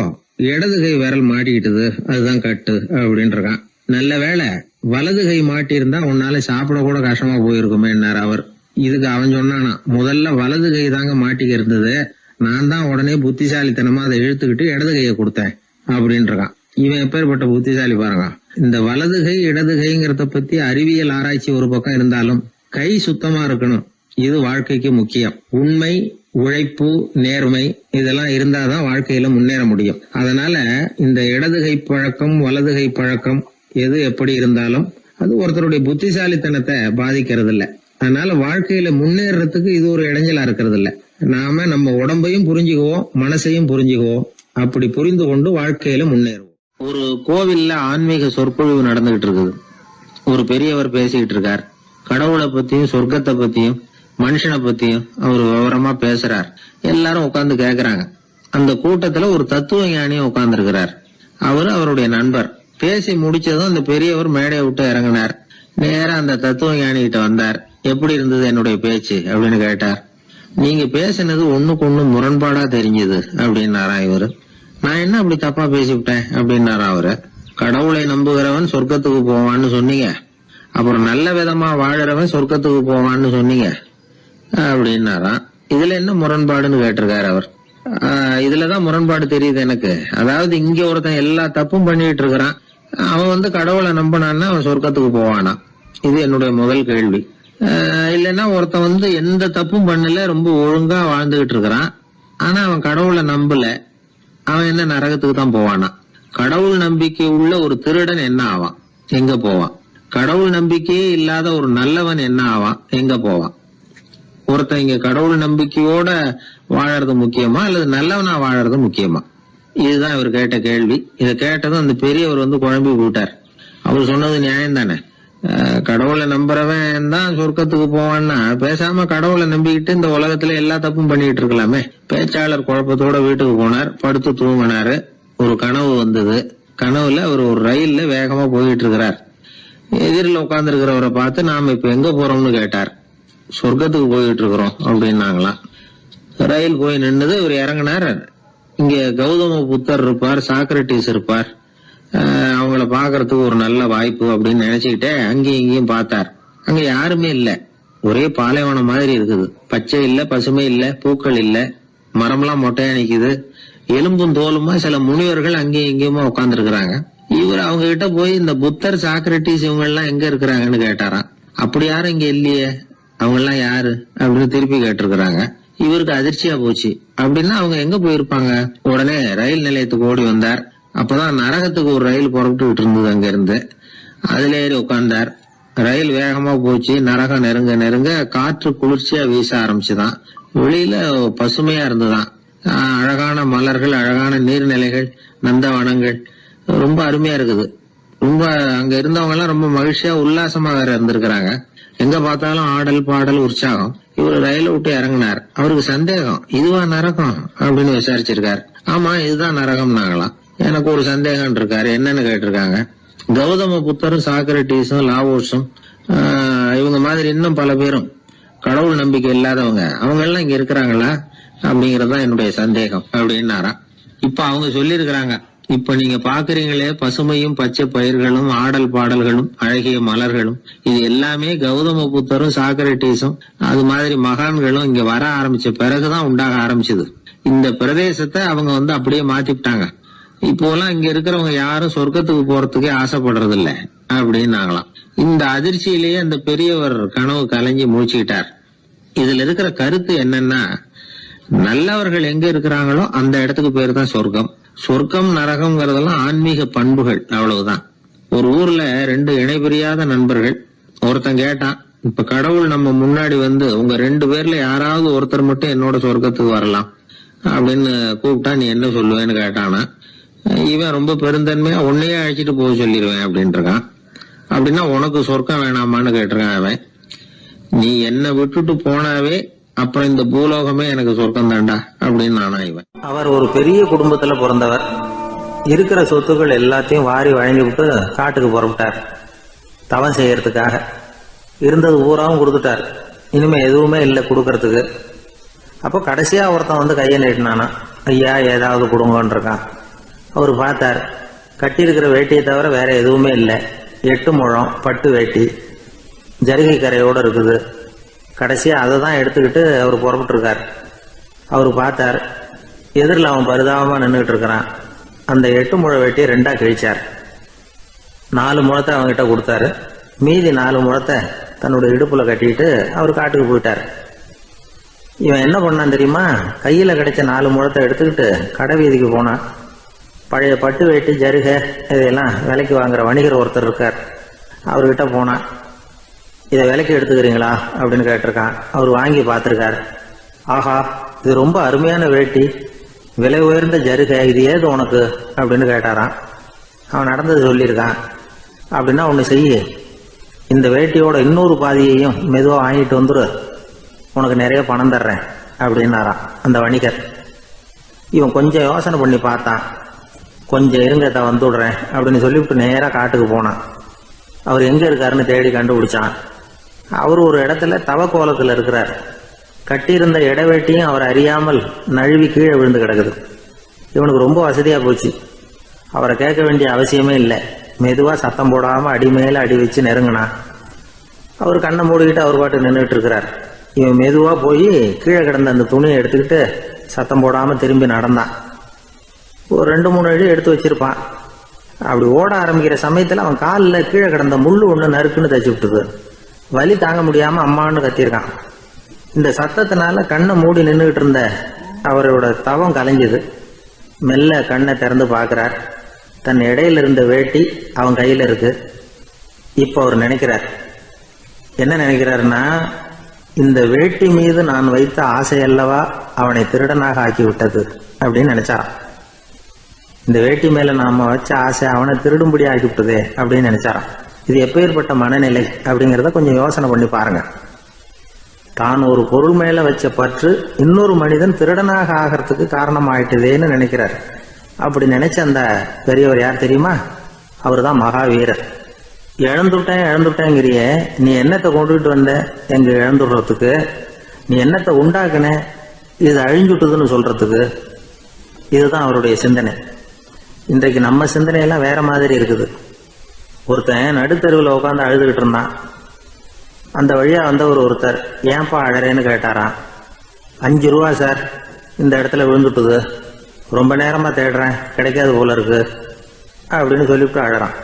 இடது கை விரல் மாட்டிக்கிட்டது, அதுதான் கட்டு அப்படின்றான். நல்ல வேளை வலது கை மாட்டி இருந்தா உன்னால சாப்பிட கூட கஷ்டமா போயிருக்குமே அவர். இதுக்கு அவன் சொன்னானா, முதல்ல வலது கை தாங்க மாட்டிக்க இருந்தது, நான் தான் உடனே புத்திசாலித்தனமா அதை இழுத்துக்கிட்டு இடது கையை கொடுத்தேன் அப்படின்றான். இவன் எப்பேற்பட்ட புத்திசாலி பாருங்க. இந்த வலது கை இடது கைங்கிறத பத்தி அறிவியல் ஆராய்ச்சி ஒரு பக்கம் இருந்தாலும் கை சுத்தமா இருக்கணும், இது வாழ்க்கைக்கு முக்கியம். உண்மை, உழைப்பு, நேர்மை இதெல்லாம் இருந்தாதான் வாழ்க்கையில முன்னேற முடியும். அதனால இந்த இடது கை பழக்கம் வலது கை பழக்கம் எது எப்படி இருந்தாலும் அது ஒருத்தருடைய புத்திசாலித்தனத்தை பாதிக்கிறது இல்ல. அதனால வாழ்க்கையில முன்னேறதுக்கு இது ஒரு இடைஞ்சலா இருக்கிறது இல்ல. நாம நம்ம உடம்பையும் புரிஞ்சுக்குவோம், மனசையும் புரிஞ்சுக்குவோம். அப்படி புரிந்து கொண்டு வாழ்க்கையில முன்னேறுவோம். ஒரு கோவில்ல ஆன்மீக சொற்பொழிவு நடந்துகிட்டு இருக்குது. ஒரு பெரியவர் பேசிக்கிட்டு இருக்கார். கடவுளை பத்தியும் சொர்க்கத்தை பத்தியும் மனுஷனை பத்தியும் அவர் விவரமா பேசுறார். எல்லாரும் உட்கார்ந்து கேக்குறாங்க. அந்த கூட்டத்துல ஒரு தத்துவ ஞானியும் உட்கார்ந்து இருக்கிறார். அவருடைய நண்பர். பேசி முடிச்சதும் அந்த பெரியவர் மேடையை விட்டு இறங்கினார். நேரா அந்த தத்துவ ஞானி கிட்ட வந்தார். எப்படி இருந்தது என்னுடைய பேச்சு அப்படின்னு கேட்டார். நீங்க பேசினது ஒண்ணுக்கு ஒண்ணு முரண்பாடா தெரிஞ்சது அப்படின்னாரா இவரு. நான் என்ன அப்படி தப்பா பேசிவிட்டேன் அப்படின்னாரா அவரு. கடவுளை நம்புகிறவன் சொர்க்கத்துக்கு போவான்னு சொன்னீங்க, அப்புறம் நல்ல விதமா வாழறவன் சொர்க்கத்துக்கு போவான்னு சொன்னீங்க அப்படின்னாராம். இதுல என்ன முரண்பாடுன்னு கேட்டிருக்காரு அவர். இதுலதான் முரண்பாடு தெரியுது எனக்கு. அதாவது இங்க ஒருத்தன் எல்லா தப்பும் பண்ணிட்டு இருக்கிறான், அவன் கடவுளை நம்பினான்னா அவன் சொர்க்கத்துக்கு போவானா? இது என்னுடைய முதல் கேள்வி. இல்லைன்னா ஒருத்தன் எந்த தப்பும் பண்ணல, ரொம்ப ஒழுங்கா வாழ்ந்துகிட்டு இருக்கிறான், ஆனா அவன் கடவுளை நம்பல, அவன் என்ன நரகத்துக்கு தான் போவானா? கடவுள் நம்பிக்கை உள்ள ஒரு திருடன் என்ன ஆவான், எங்க போவான்? கடவுள் நம்பிக்கையே இல்லாத ஒரு நல்லவன் என்ன ஆவான், எங்க போவான்? ஒருத்தன் இங்க கடவுள் நம்பிக்கையோட வாழறது முக்கியமா அல்லது நல்லவனா வாழறது முக்கியமா? இதுதான் இவர் கேட்ட கேள்வி. இதை கேட்டதும் அந்த பெரியவர் குழம்பி போட்டார். அவர் சொன்னது நியாயம் தானே. கடவுளை நம்புறவன் தான் சொர்க்கத்துக்கு போவான்னா பேசாம கடவுளை நம்பிக்கிட்டு இந்த உலகத்துல எல்லா தப்பும் பண்ணிட்டு இருக்கலாமே. பேச்சாளர் குழப்பத்தோட வீட்டுக்கு போனார். படுத்து தூங்கினாரு. ஒரு கனவு வந்தது. கனவுல அவர் ஒரு ரயில்ல வேகமா போயிட்டு இருக்கிறார். எதிரில் உட்கார்ந்து இருக்கிறவரை பார்த்து நாம இப்ப எங்க போறோம்னு கேட்டார். சொர்க்கத்துக்கு போயிட்டு இருக்கிறோம் அப்படின்னாங்களாம். ரயில் போய் நின்னுது. இவர் இறங்கினார். இங்க கௌதம புத்தர் இருப்பார், சாக்ரட்டிஸ் இருப்பார், அவங்கள பாக்குறதுக்கு ஒரு நல்ல வாய்ப்பு அப்படின்னு நினைச்சுக்கிட்டே அங்கேயும் இங்கேயும் பார்த்தார். அங்க யாருமே இல்ல. ஒரே பாலைவனம் மாதிரி இருக்குது. பச்சை இல்ல, பசுமை இல்ல, பூக்கள் இல்ல, மரம்லாம் மொட்டையா நிக்குது. எலும்பும் தோலுமா சில முனிவர்கள் அங்கேயும் இங்கேயுமா உட்கார்ந்து இருக்கிறாங்க. இவர் அவங்க கிட்ட போய் இந்த புத்தர் சாக்ரட்டிஸ் இவங்க எல்லாம் எங்க இருக்கிறாங்கன்னு கேட்டாராம். அப்படி யாரும் இங்க இல்லையே, அவங்க எல்லாம் யாரு அப்படின்னு திருப்பி கேட்டிருக்கிறாங்க. இவருக்கு அதிர்ச்சியா போச்சு. அப்படின்னா அவங்க எங்க போயிருப்பாங்க? உடனே ரயில் நிலையத்துக்கு ஓடி வந்தார். அப்பதான் நரகத்துக்கு ஒரு ரயில் புறப்பட்டு இருந்தது. அங்க இருந்து அதுல ஏறி உட்கார்ந்தார். ரயில் வேகமா போச்சு. நரகம் நெருங்க நெருங்க காற்று குளிர்ச்சியா வீச ஆரம்பிச்சுதான். வெளியில பசுமையா இருந்துதான். அழகான மலர்கள், அழகான நீர்நிலைகள், நந்தவனங்கள், ரொம்ப அருமையா இருக்குது. ரொம்ப அங்க இருந்தவங்க எல்லாம் ரொம்ப மகிழ்ச்சியா உல்லாசமா வேற இருந்திருக்கிறாங்க. எங்க பார்த்தாலும் ஆடல் பாடல் உற்சாகம். இவர் ரயில விட்டு இறங்கினார். அவருக்கு சந்தேகம், இதுவா நரகம் அப்படின்னு விசாரிச்சிருக்காரு. ஆமா, இதுதான் நரகம்னாங்களாம். எனக்கு ஒரு சந்தேகம் இருக்காரு, என்னன்னு கேட்டிருக்காங்க. கௌதம புத்தரும் சாக்ரட்டிஸும் லாவோஸும் இவங்க மாதிரி இன்னும் பல பேரும் கடவுள் நம்பிக்கை இல்லாதவங்க அவங்க எல்லாம் இங்க இருக்கிறாங்களா அப்படிங்கறதுதான் என்னுடைய சந்தேகம் அப்படின்னாராம். இப்ப அவங்க சொல்லியிருக்கிறாங்க, இப்ப நீங்க பாக்குறீங்களே பசுமையும் பச்சை பயிர்களும் ஆடல் பாடல்களும் அழகிய மலர்களும், இது எல்லாமே கௌதம புத்தரும் சாக்ரட்டிஸும் அது மாதிரி மகான்களும் இங்க வர ஆரம்பிச்ச பிறகுதான் உண்டாக ஆரம்பிச்சது. இந்த பிரதேசத்தை அவங்க அப்படியே மாத்திவிட்டாங்க. இப்போலாம் இங்க இருக்கிறவங்க யாரும் சொர்க்கத்துக்கு போறதுக்கே ஆசைப்படுறது இல்ல அப்படின்னாங்களாம். இந்த அதிர்ச்சியிலேயே அந்த பெரியவர் கனவு கலைஞ்சி மூழ்கிட்டார். இதுல இருக்கிற கருத்து என்னன்னா, நல்லவர்கள் எங்க இருக்கிறாங்களோ அந்த இடத்துக்கு பேர் தான் சொர்க்கம். சொர்க்கம் நரகம்ங்கிறதெல்லாம் ஆன்மீக பண்புகள், அவ்வளவுதான். ஒரு ஊர்ல 2 இணைபிரியாத நண்பர்கள். ஒருத்தன் கேட்டான், இப்ப கடவுள் நம்ம முன்னாடி உங்க 2 பேர்ல யாராவது ஒருத்தர் மட்டும் என்னோட சொர்க்கத்துக்கு வரலாம் அப்படின்னு கூப்பிட்டா நீ என்ன சொல்லுவேன்னு கேட்டானா. இவன் ரொம்ப பெருந்தன்மையா உன்னையே அழைச்சிட்டு போக சொல்லிடுவேன் அப்படின்ட்டு இருக்கான். அப்படின்னா உனக்கு சொர்க்கம் வேணாமான்னு கேட்டிருக்கான் அவன். நீ என்னை விட்டுட்டு போனாவே அப்புறம் இந்த பூலோகமே எனக்கு சொர்க்கம் தாண்டா அப்படின்னு நானா இவன். அவர் ஒரு பெரிய குடும்பத்துல பிறந்தவர். இருக்கிற சொத்துக்கள் எல்லாத்தையும் வாரி வழங்கி விட்டு காட்டுக்கு புறப்பட்டார் தவம் செய்யறதுக்காக. இருந்தது பூராவும் கொடுத்துட்டார். இனிமே எதுவுமே இல்லை கொடுக்கறதுக்கு. அப்போ கடைசியா ஒருத்தன் கையை நீட்டினானா, ஐயா ஏதாவது கொடுங்கன்னு இருக்கான். அவர் பார்த்தார், கட்டியிருக்கிற வேட்டியை தவிர வேற எதுவுமே இல்லை. 8 முழம் பட்டு வேட்டி ஜரிகை கரையோடு இருக்குது. கடைசியா அதை தான் எடுத்துக்கிட்டு அவர் புறப்பட்டு இருக்கார். அவர் பார்த்தார், எதிரில் அவன் பரிதாபமா நின்றுட்டு இருக்கிறான். அந்த 8 முழ வேட்டியை 2ஆ கிழிச்சார். 4 முழத்தை அவங்ககிட்ட கொடுத்தாரு. மீதி 4 முழத்தை தன்னுடைய இடுப்புல கட்டிட்டு அவர் காட்டுக்கு போயிட்டார். இவன் என்ன பண்ணான் தெரியுமா? கையில கிடைச்ச 4 முழத்தை எடுத்துக்கிட்டு கடை வீதிக்கு போனான். பழைய பட்டு வேட்டி ஜருகை இதையெல்லாம் விலைக்கு வாங்குற வணிகர் ஒருத்தர் இருக்கார். அவர்கிட்ட போனான். இதை விலைக்கு எடுத்துக்கிறீங்களா அப்படின்னு கேட்டிருக்கான். அவர் வாங்கி பார்த்துருக்கார். ஆஹா, இது ரொம்ப அருமையான வேட்டி, விலை உயர்ந்த ஜருகை, இது ஏது உனக்கு அப்படின்னு கேட்டாரான். அவன் நடந்தது சொல்லியிருக்கான். அப்படின்னா ஒன்று செய்ய, இந்த வேட்டியோட இன்னொரு பாதியையும் மெதுவாக வாங்கிட்டு வந்துரு, உனக்கு நிறைய பணம் தர்றேன் அப்படின்னாரான் அந்த வணிகர். இவன் கொஞ்சம் யோசனை பண்ணி பார்த்தான். கொஞ்சம் இருங்க, வந்துடுறேன் அப்படின்னு சொல்லிவிட்டு நேராக காட்டுக்கு போனான். அவர் எங்கே இருக்காருன்னு தேடி கண்டுபிடிச்சான். அவர் ஒரு இடத்துல தவக்கோலத்தில் இருக்கிறார். கட்டியிருந்த இடைவேட்டியும் அவர் அறியாமல் நழுவி கீழே விழுந்து கிடக்குது. இவனுக்கு ரொம்ப வசதியாக போச்சு. அவரை கேட்க வேண்டிய அவசியமே இல்லை. மெதுவாக சத்தம் போடாமல் அடி மேலே அடி வச்சு நெருங்கினான். அவர் கண்ணை மூடிக்கிட்டு அவர் பாட்டு நின்றுட்டு இருக்கிறார். இவன் மெதுவாக போய் கீழே கிடந்த அந்த துணியை எடுத்துக்கிட்டு சத்தம் போடாமல் திரும்பி நடந்தான். ஒரு 2-3 அடி எடுத்து வச்சிருப்பான். அப்படி ஓட ஆரம்பிக்கிற சமயத்தில் அவன் காலில் கீழே கிடந்த முள்ளு ஒன்று நறுக்குன்னு தச்சு விட்டுது. வலி தாங்க முடியாமல் அம்மான்னு கத்திருக்கான். இந்த சத்தத்தினால கண்ணை மூடி நின்றுகிட்டு இருந்த அவரோட தவம் கலைஞ்சது. மெல்ல கண்ணை திறந்து பார்க்கிறார். தன் இடையில இருந்த வேட்டி அவன் கையில் இருக்கு. இப்போ அவர் நினைக்கிறார், என்ன நினைக்கிறாருன்னா, இந்த வேட்டி மீது நான் வைத்த ஆசையல்லவா அவனை திருடனாக ஆக்கி விட்டது அப்படின்னு நினைச்சாராம். இந்த வேட்டி மேல நாம வச்ச ஆசை அவனை திருடும்படி ஆக்கிவிட்டதே அப்படின்னு நினைச்சாராம். இது எப்பேற்பட்ட மனநிலை அப்படிங்கிறத கொஞ்சம் யோசனை பண்ணி பாருங்க. தான் ஒரு பொருள் மேல வச்ச பற்று இன்னொரு மனிதன் திருடனாக ஆகிறதுக்கு காரணம் ஆயிட்டுதேன்னு நினைக்கிறார். அப்படி நினைச்ச அந்த பெரியவர் யார் தெரியுமா? அவர் தான் மகாவீரர். இழந்துட்டேங்கிறிய, நீ என்னத்தை கொண்டுகிட்டு வந்த எங்க இழந்துடுறதுக்கு? நீ என்னத்தை உண்டாக்குன இது அழிஞ்சுட்டுதுன்னு சொல்றதுக்கு? இதுதான் அவருடைய சிந்தனை. இன்றைக்கு நம்ம சிந்தனையெல்லாம் வேற மாதிரி இருக்குது. ஒருத்தன் நடுத்தருவில் உட்காந்து அழுதுகிட்டு இருந்தான். அந்த வழியா ஒருத்தர் ஏன்பா அழறேன்னு கேட்டாராம். 5 ரூபா சார், இந்த இடத்துல விழுந்துட்டுது, ரொம்ப நேரமா தேடுறேன், கிடைக்காது போல இருக்கு அப்படின்னு சொல்லிவிட்டு அழறான்.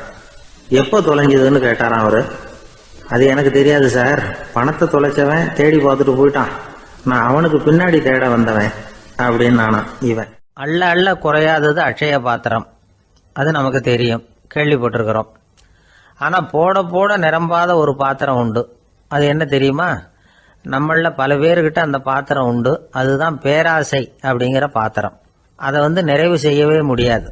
எப்போ தொலைஞ்சதுன்னு கேட்டாராம் அவரு. அது எனக்கு தெரியாது சார், பணத்தை தொலைச்சவன் தேடி பார்த்துட்டு போயிட்டான், நான் அவனுக்கு பின்னாடி தேட வந்தவன் அப்படின்னு நானா. இவன் அள்ள அள்ள குறையாதது அட்சய பாத்திரம், அது நமக்கு தெரியும், கேள்விப்பட்டிருக்கிறோம். ஆனால் போட போட நிரம்பாத ஒரு பாத்திரம் உண்டு. அது என்ன தெரியுமா? நம்மள பல பேர்கிட்ட அந்த பாத்திரம் உண்டு. அதுதான் பேராசை அப்படிங்கிற பாத்திரம். அதை நிறைவு செய்யவே முடியாது.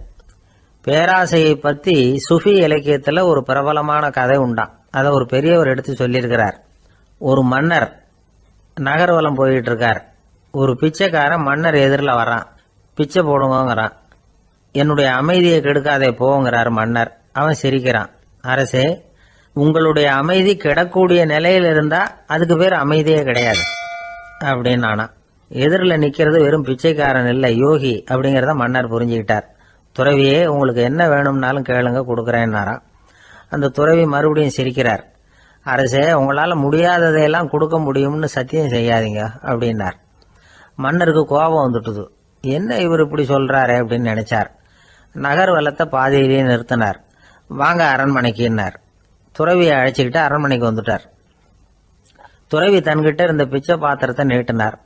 பேராசையை பற்றி சுஃபி இலக்கியத்தில் ஒரு பிரபலமான கதை உண்டாம். அதை ஒரு பெரியவர் எடுத்து சொல்லியிருக்கிறார். ஒரு மன்னர் நகர்வலம் போயிட்டு இருக்கார். ஒரு பிச்சைக்காரன் மன்னர் எதிரில் வரான். பிச்சை போடுங்கிறான். என்னுடைய அமைதியை கெடுக்காதே போங்கிறார் மன்னர். அவன் சிரிக்கிறான். அரசே, உங்களுடைய அமைதி கெடக்கூடிய நிலையில் இருந்தா அதுக்கு பேர் அமைதியே கிடையாது அப்படின்னானா. எதிரில் நிற்கிறது வெறும் பிச்சைக்காரன் இல்லை, யோகி அப்படிங்கிறத மன்னர் புரிஞ்சுக்கிட்டார். துறவியே, உங்களுக்கு என்ன வேணும்னாலும் கேளுங்க, கொடுக்குறேன்னாராம். அந்த துறவி மறுபடியும் சிரிக்கிறார். அரசே, உங்களால் முடியாததையெல்லாம் கொடுக்க முடியும்னு சத்தியம் செய்யாதீங்க அப்படின்னார். மன்னருக்கு கோபம் வந்துட்டுது. என்ன இவர் இப்படி சொல்றாரு அப்படின்னு நினைச்சார். நகர்வலத்தை பாதியிலேயே நிறுத்தினார். வாங்க அரண்மனைக்குன்னார். துறவியை அழைச்சிக்கிட்டு அரண்மனைக்கு வந்துட்டார். துறவி தன்கிட்ட இருந்த பிச்சை பாத்திரத்தை நீட்டினார்.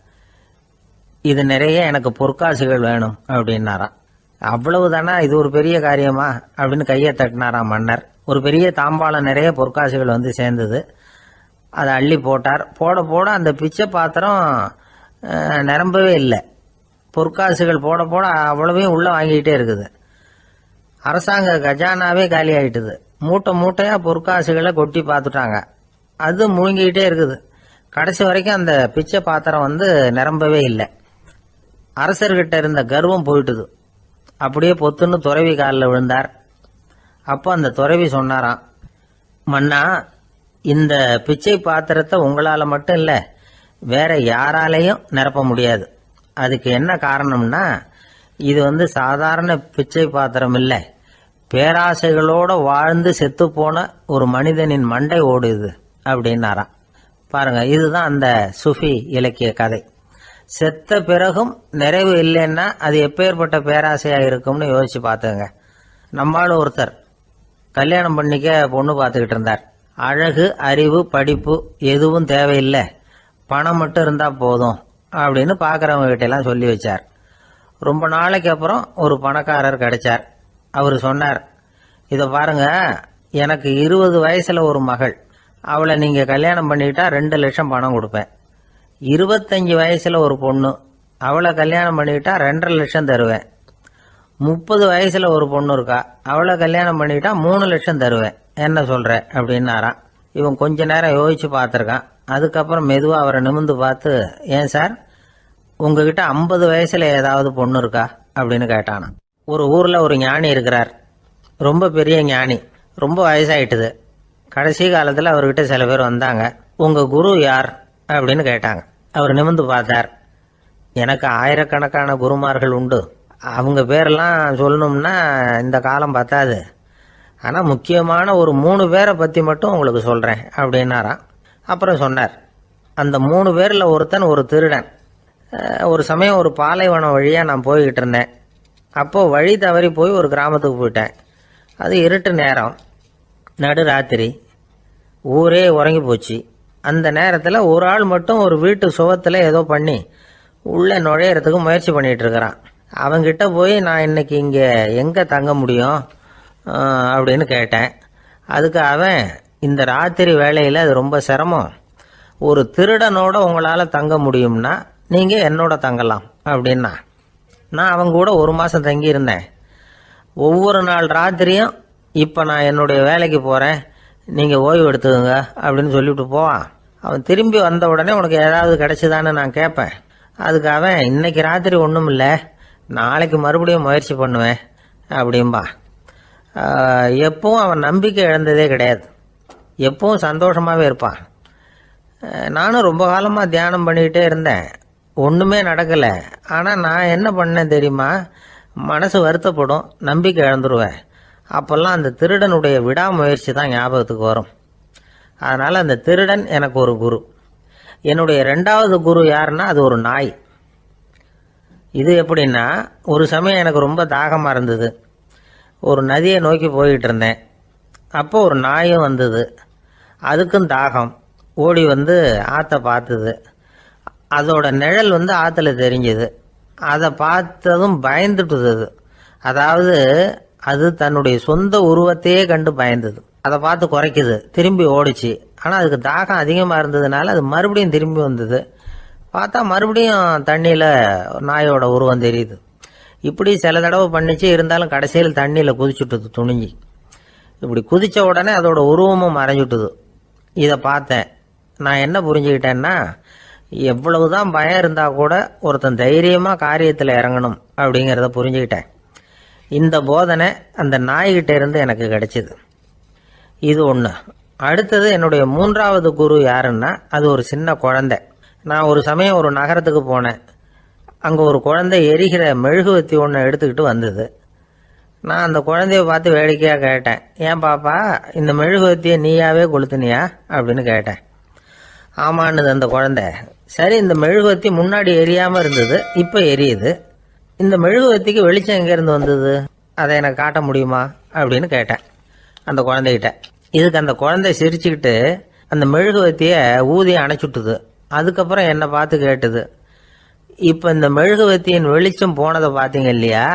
இது நிறைய எனக்கு பொற்காசுகள் வேணும் அப்படின்னாராம். அவ்வளவுதானா, இது ஒரு பெரிய காரியமா அப்படின்னு கையை தட்டினாராம் மன்னர். ஒரு பெரிய தாம்பாளம் நிறைய பொற்காசுகள் வந்து சேர்ந்தது. அதை அள்ளி போட்டார். போட போட அந்த பிச்சை பாத்திரம் நிரம்பவே இல்லை. பொற்காசுகள் போட போட அவ்வளவையும் உள்ள வாங்கிக்கிட்டே இருக்குது. அரசாங்க கஜானாவே காலி ஆயிட்டுது. மூட்டை மூட்டையா பொற்காசுகளை கொட்டி பார்த்துட்டாங்க. அது முழுங்கிக்கிட்டே இருக்குது. கடைசி வரைக்கும் அந்த பிச்சை பாத்திரம் வந்து நிரம்பவே இல்லை. அரசர்கிட்ட இருந்த கர்வம் போயிட்டுது. அப்படியே பொத்துன்னு துறவி காலில் விழுந்தார். அப்போ அந்த துறவி சொன்னாராம், மன்னா, இந்த பிச்சை பாத்திரத்தை உங்களால் மட்டும் இல்லை, வேற யாராலையும் நிரப்ப முடியாது. அதுக்கு என்ன காரணம்னா, இது வந்து சாதாரண பிச்சை பாத்திரம் இல்லை, பேராசைகளோட வாழ்ந்து செத்து போன ஒரு மனிதனின் மண்டை ஓடுது அப்படின்னாராம். பாருங்க, இதுதான் அந்த சுஃபி இலக்கிய கதை. செத்த பிறகும் நிறைவு இல்லைன்னா அது எப்பேற்பட்ட பேராசையா இருக்கும்னு யோசிச்சு பார்த்துங்க. நம்மால் ஒருத்தர் கல்யாணம் பண்ணிக்க பொண்ணு பார்த்துக்கிட்டு இருந்தார். அழகு, அறிவு, படிப்பு எதுவும் தேவையில்லை, பணம் மட்டும் இருந்தா போதும் அப்படின்னு பார்க்குறவங்க கிட்ட எல்லாம் சொல்லி வச்சார். ரொம்ப நாளைக்கு அப்புறம் ஒரு பணக்காரர் கிடைச்சார். அவர் சொன்னார், இதை பாருங்க, எனக்கு 20 வயசுல ஒரு மகள், அவளை நீங்க கல்யாணம் பண்ணிக்கிட்டா 2 லட்சம் பணம் கொடுப்பேன். 25 வயசுல ஒரு பொண்ணு, அவளை கல்யாணம் பண்ணிக்கிட்டா 2.5 லட்சம் தருவேன். 30 வயசுல ஒரு பொண்ணு இருக்கா, அவளை கல்யாணம் பண்ணிக்கிட்டா 3 லட்சம் தருவேன். என்ன சொல்ற அப்படின்னாராம். இவன் கொஞ்ச நேரம் யோசிச்சு பார்த்துருக்கான். அதுக்கப்புறம் மெதுவாக அவரை நிமிர்ந்து பார்த்து, ஏன் சார், உங்ககிட்ட 50 வயசுல ஏதாவது பொண்ணு இருக்கா அப்படின்னு கேட்டானா. ஒரு ஊர்ல ஒரு ஞானி இருக்கிறார். ரொம்ப பெரிய ஞானி. ரொம்ப வயசாயிட்டுது. கடைசி காலத்தில் அவர்கிட்ட சில பேர் வந்தாங்க. உங்க குரு யார் அப்படின்னு கேட்டாங்க. அவர் நிமிர்ந்து பார்த்தார். எனக்கு ஆயிரக்கணக்கான குருமார்கள் உண்டு, அவங்க பேரெல்லாம் சொல்லணும்னா இந்த காலம் பத்தாது. ஆனால் முக்கியமான ஒரு 3 பேரை பற்றி மட்டும் உங்களுக்கு சொல்கிறேன் அப்படின்னாராம். அப்புறம் சொன்னார், அந்த 3 பேரில் ஒருத்தன் ஒரு திருடன். ஒரு சமயம் ஒரு பாலைவனம் வழியாக நான் போய்கிட்டு இருந்தேன். அப்போது வழி தவறி போய் ஒரு கிராமத்துக்கு போயிட்டேன். அது இருட்டு நேரம், நடு ராத்திரி, ஊரே உறங்கி போச்சு. அந்த நேரத்தில் ஒரு ஆள் மட்டும் ஒரு வீட்டு சுவத்தில் ஏதோ பண்ணி உள்ளே நுழையிறதுக்கு முயற்சி பண்ணிகிட்டு இருக்கிறான். அவங்கிட்ட போய், நான் இன்னைக்கு இங்கே எங்கே தங்க முடியும் அப்படின்னு கேட்டேன். அதுக்கு அவன், இந்த ராத்திரி வேளையில் அது ரொம்ப சிரமம், ஒரு திருடனோட உங்களால் தங்க முடியும்னா நீங்கள் என்னோட தங்கலாம் அப்படின்னா. நான் அவங்க கூட 1 மாதம் தங்கியிருந்தேன். ஒவ்வொரு நாள் ராத்திரியும், இப்போ நான் என்னுடைய வேலைக்கு போகிறேன், நீங்கள் ஓய்வு எடுத்துக்கோங்க அப்படின்னு சொல்லிவிட்டு போவான். அவன் திரும்பி வந்த உடனே உனக்கு ஏதாவது கிடைச்சிதான்னு நான் கேட்பேன். அதுக்கு அவன், இன்னைக்கு ராத்திரி ஒன்றும் இல்லை, நாளைக்கு மறுபடியும் முயற்சி பண்ணுவேன் அப்படின்பா. எப்பவும் அவன் நம்பிக்கை இழந்ததே கிடையாது. எப்பவும் சந்தோஷமாகவே இருப்பான். நானும் ரொம்ப காலமாக தியானம் பண்ணிக்கிட்டே இருந்தேன். ஒன்றுமே நடக்கலை. ஆனால் நான் என்ன பண்ணேன் தெரியுமா, மனசு வருத்தப்படும், நம்பிக்கை இழந்துருவேன். அப்போல்லாம் அந்த திருடனுடைய விடாமுயற்சி தான் ஞாபகத்துக்கு வரும். அதனால் அந்த திருடன் எனக்கு ஒரு குரு. என்னுடைய 2வது குரு யாருன்னா, அது ஒரு நாய். இது எப்படின்னா, ஒரு சமயம் எனக்கு ரொம்ப தாகமாக இருந்தது. ஒரு நதியை நோக்கி போய்கிட்டு இருந்தேன். அப்போ ஒரு நாயும் வந்தது. அதுக்கும் தாகம். ஓடி வந்து ஆற்றை பார்த்துது. அதோட நிழல் வந்து ஆற்றுல தெரிஞ்சுது. அதை பார்த்ததும் பயந்துட்டுது. அதாவது அது தன்னுடைய சொந்த உருவத்தையே கண்டு பயந்தது. அதை பார்த்து குறைக்குது, திரும்பி ஓடிச்சு. ஆனால் அதுக்கு தாகம் அதிகமாக இருந்ததுனால அது மறுபடியும் திரும்பி வந்தது. பார்த்தா மறுபடியும் தண்ணியில் நாயோட உருவம் தெரியுது. இப்படி சில தடவை பண்ணிச்சு. இருந்தாலும் கடைசியில் தண்ணியில் குதிச்சுட்டுது துணிஞ்சி. இப்படி குதிச்ச உடனே அதோட உருவமும் மறைஞ்சுட்டுது. இதை பார்த்தேன். நான் என்ன புரிஞ்சுக்கிட்டேன்னா, எவ்வளவுதான் பயம் இருந்தால் கூட ஒருத்தன் தைரியமாக காரியத்தில் இறங்கணும் அப்படிங்கிறத புரிஞ்சுக்கிட்டேன். இந்த போதனை அந்த நாய்கிட்ட இருந்து எனக்கு கிடைச்சிது. இது ஒன்று. அடுத்தது என்னுடைய 3வது குரு யாருன்னா, அது ஒரு சின்ன குழந்தை. நான் ஒரு சமயம் ஒரு நகரத்துக்கு போனேன். அங்கே ஒரு குழந்தை எரிகிற மெழுகுவத்தி ஒன்று எடுத்துக்கிட்டு வந்தது. நான் அந்த குழந்தைய பார்த்து வேடிக்கையாக கேட்டேன், ஏன் பாப்பா இந்த மெழுகுவத்தியை நீயாவே கொளுத்துனியா அப்படின்னு கேட்டேன். ஆமான்னுது அந்த குழந்தை. சரி, இந்த மெழுகுவத்தி முன்னாடி எரியாமல் இருந்தது, இப்போ எரியுது. இந்த மெழுகுவத்திக்கு வெளிச்சம் எங்கேருந்து வந்தது, அதை எனக்கு காட்ட முடியுமா அப்படின்னு கேட்டேன் அந்த குழந்தைகிட்ட. இதுக்கு அந்த குழந்தை சிரிச்சுக்கிட்டு அந்த மெழுகுவத்தியை ஊதி அணைச்சுட்டுது. அதுக்கப்புறம் என்னை பார்த்து கேட்டுது, இப்போ இந்த மெழுகுவத்தியின் வெளிச்சம் போனதை பார்த்தீங்க இல்லையா,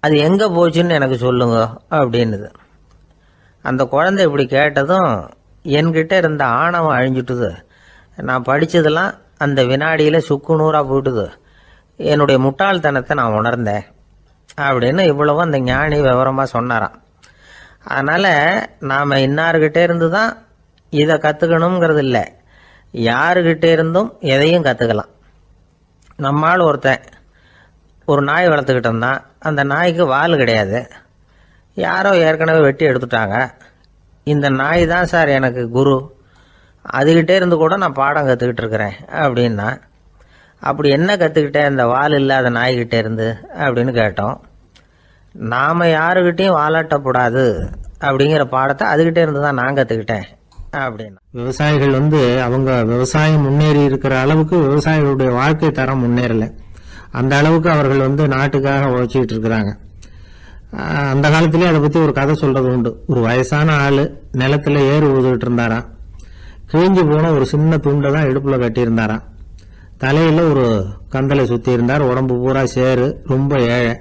அது எங்கே போச்சுன்னு எனக்கு சொல்லுங்க அப்படின்னுது. அந்த குழந்தை இப்படி கேட்டதும் என்கிட்ட இருந்த ஆணவம் அழிஞ்சுட்டுது. நான் படித்ததெல்லாம் அந்த வினாடியில் சுக்கு நூறாக போயிட்டுது. என்னுடைய முட்டாள்தனத்தை நான் உணர்ந்தேன் அப்படின்னு இவ்வளவும் அந்த ஞானி விவரமாக சொன்னாராம். அதனால் நாம் இன்னார்கிட்ட இருந்து தான் இதை கற்றுக்கணுங்கிறது இல்லை, யாருக்கிட்ட இருந்தும் எதையும் கற்றுக்கலாம். நம்மால் ஒருத்தன் ஒரு நாய் வளர்த்துக்கிட்டு இருந்தான். அந்த நாய்க்கு வால் கிடையாது. யாரோ ஏற்கனவே வெட்டி எடுத்துட்டாங்க. இந்த நாய் தான் சார் எனக்கு குரு, அதுகிட்டே இருந்து கூட நான் பாடம் கற்றுக்கிட்டு இருக்கிறேன் அப்படின்னா. அப்படி என்ன கற்றுக்கிட்டேன் இந்த வால் இல்லாத நாய்கிட்டே இருந்து அப்படின்னு கேட்டோம். நாம் யாருக்கிட்டையும் வாலாட்டக்கூடாது அப்படிங்கிற பாடத்தை அதுகிட்டே இருந்து தான் நான் கற்றுக்கிட்டேன் அப்படின்னா. விவசாயிகள் அவங்க விவசாயம் முன்னேறி இருக்கிற அளவுக்கு விவசாயிகளுடைய வாழ்க்கை தரம் முன்னேறலை. அந்த அளவுக்கு அவர்கள் நாட்டுக்காக உழைச்சிக்கிட்டு இருக்கிறாங்க. அந்த காலத்திலே அதை பற்றி ஒரு கதை சொல்றது உண்டு. ஒரு வயசான ஆள் நிலத்தில் ஏறு ஊதுகிட்டு இருந்தாராம். கிழிஞ்சு போன ஒரு சின்ன துண்டை தான் இடுப்பில் கட்டியிருந்தாராம். தலையில் ஒரு கந்தலை சுற்றி இருந்தார். உடம்பு பூரா சேரு, ரொம்ப ஏழை.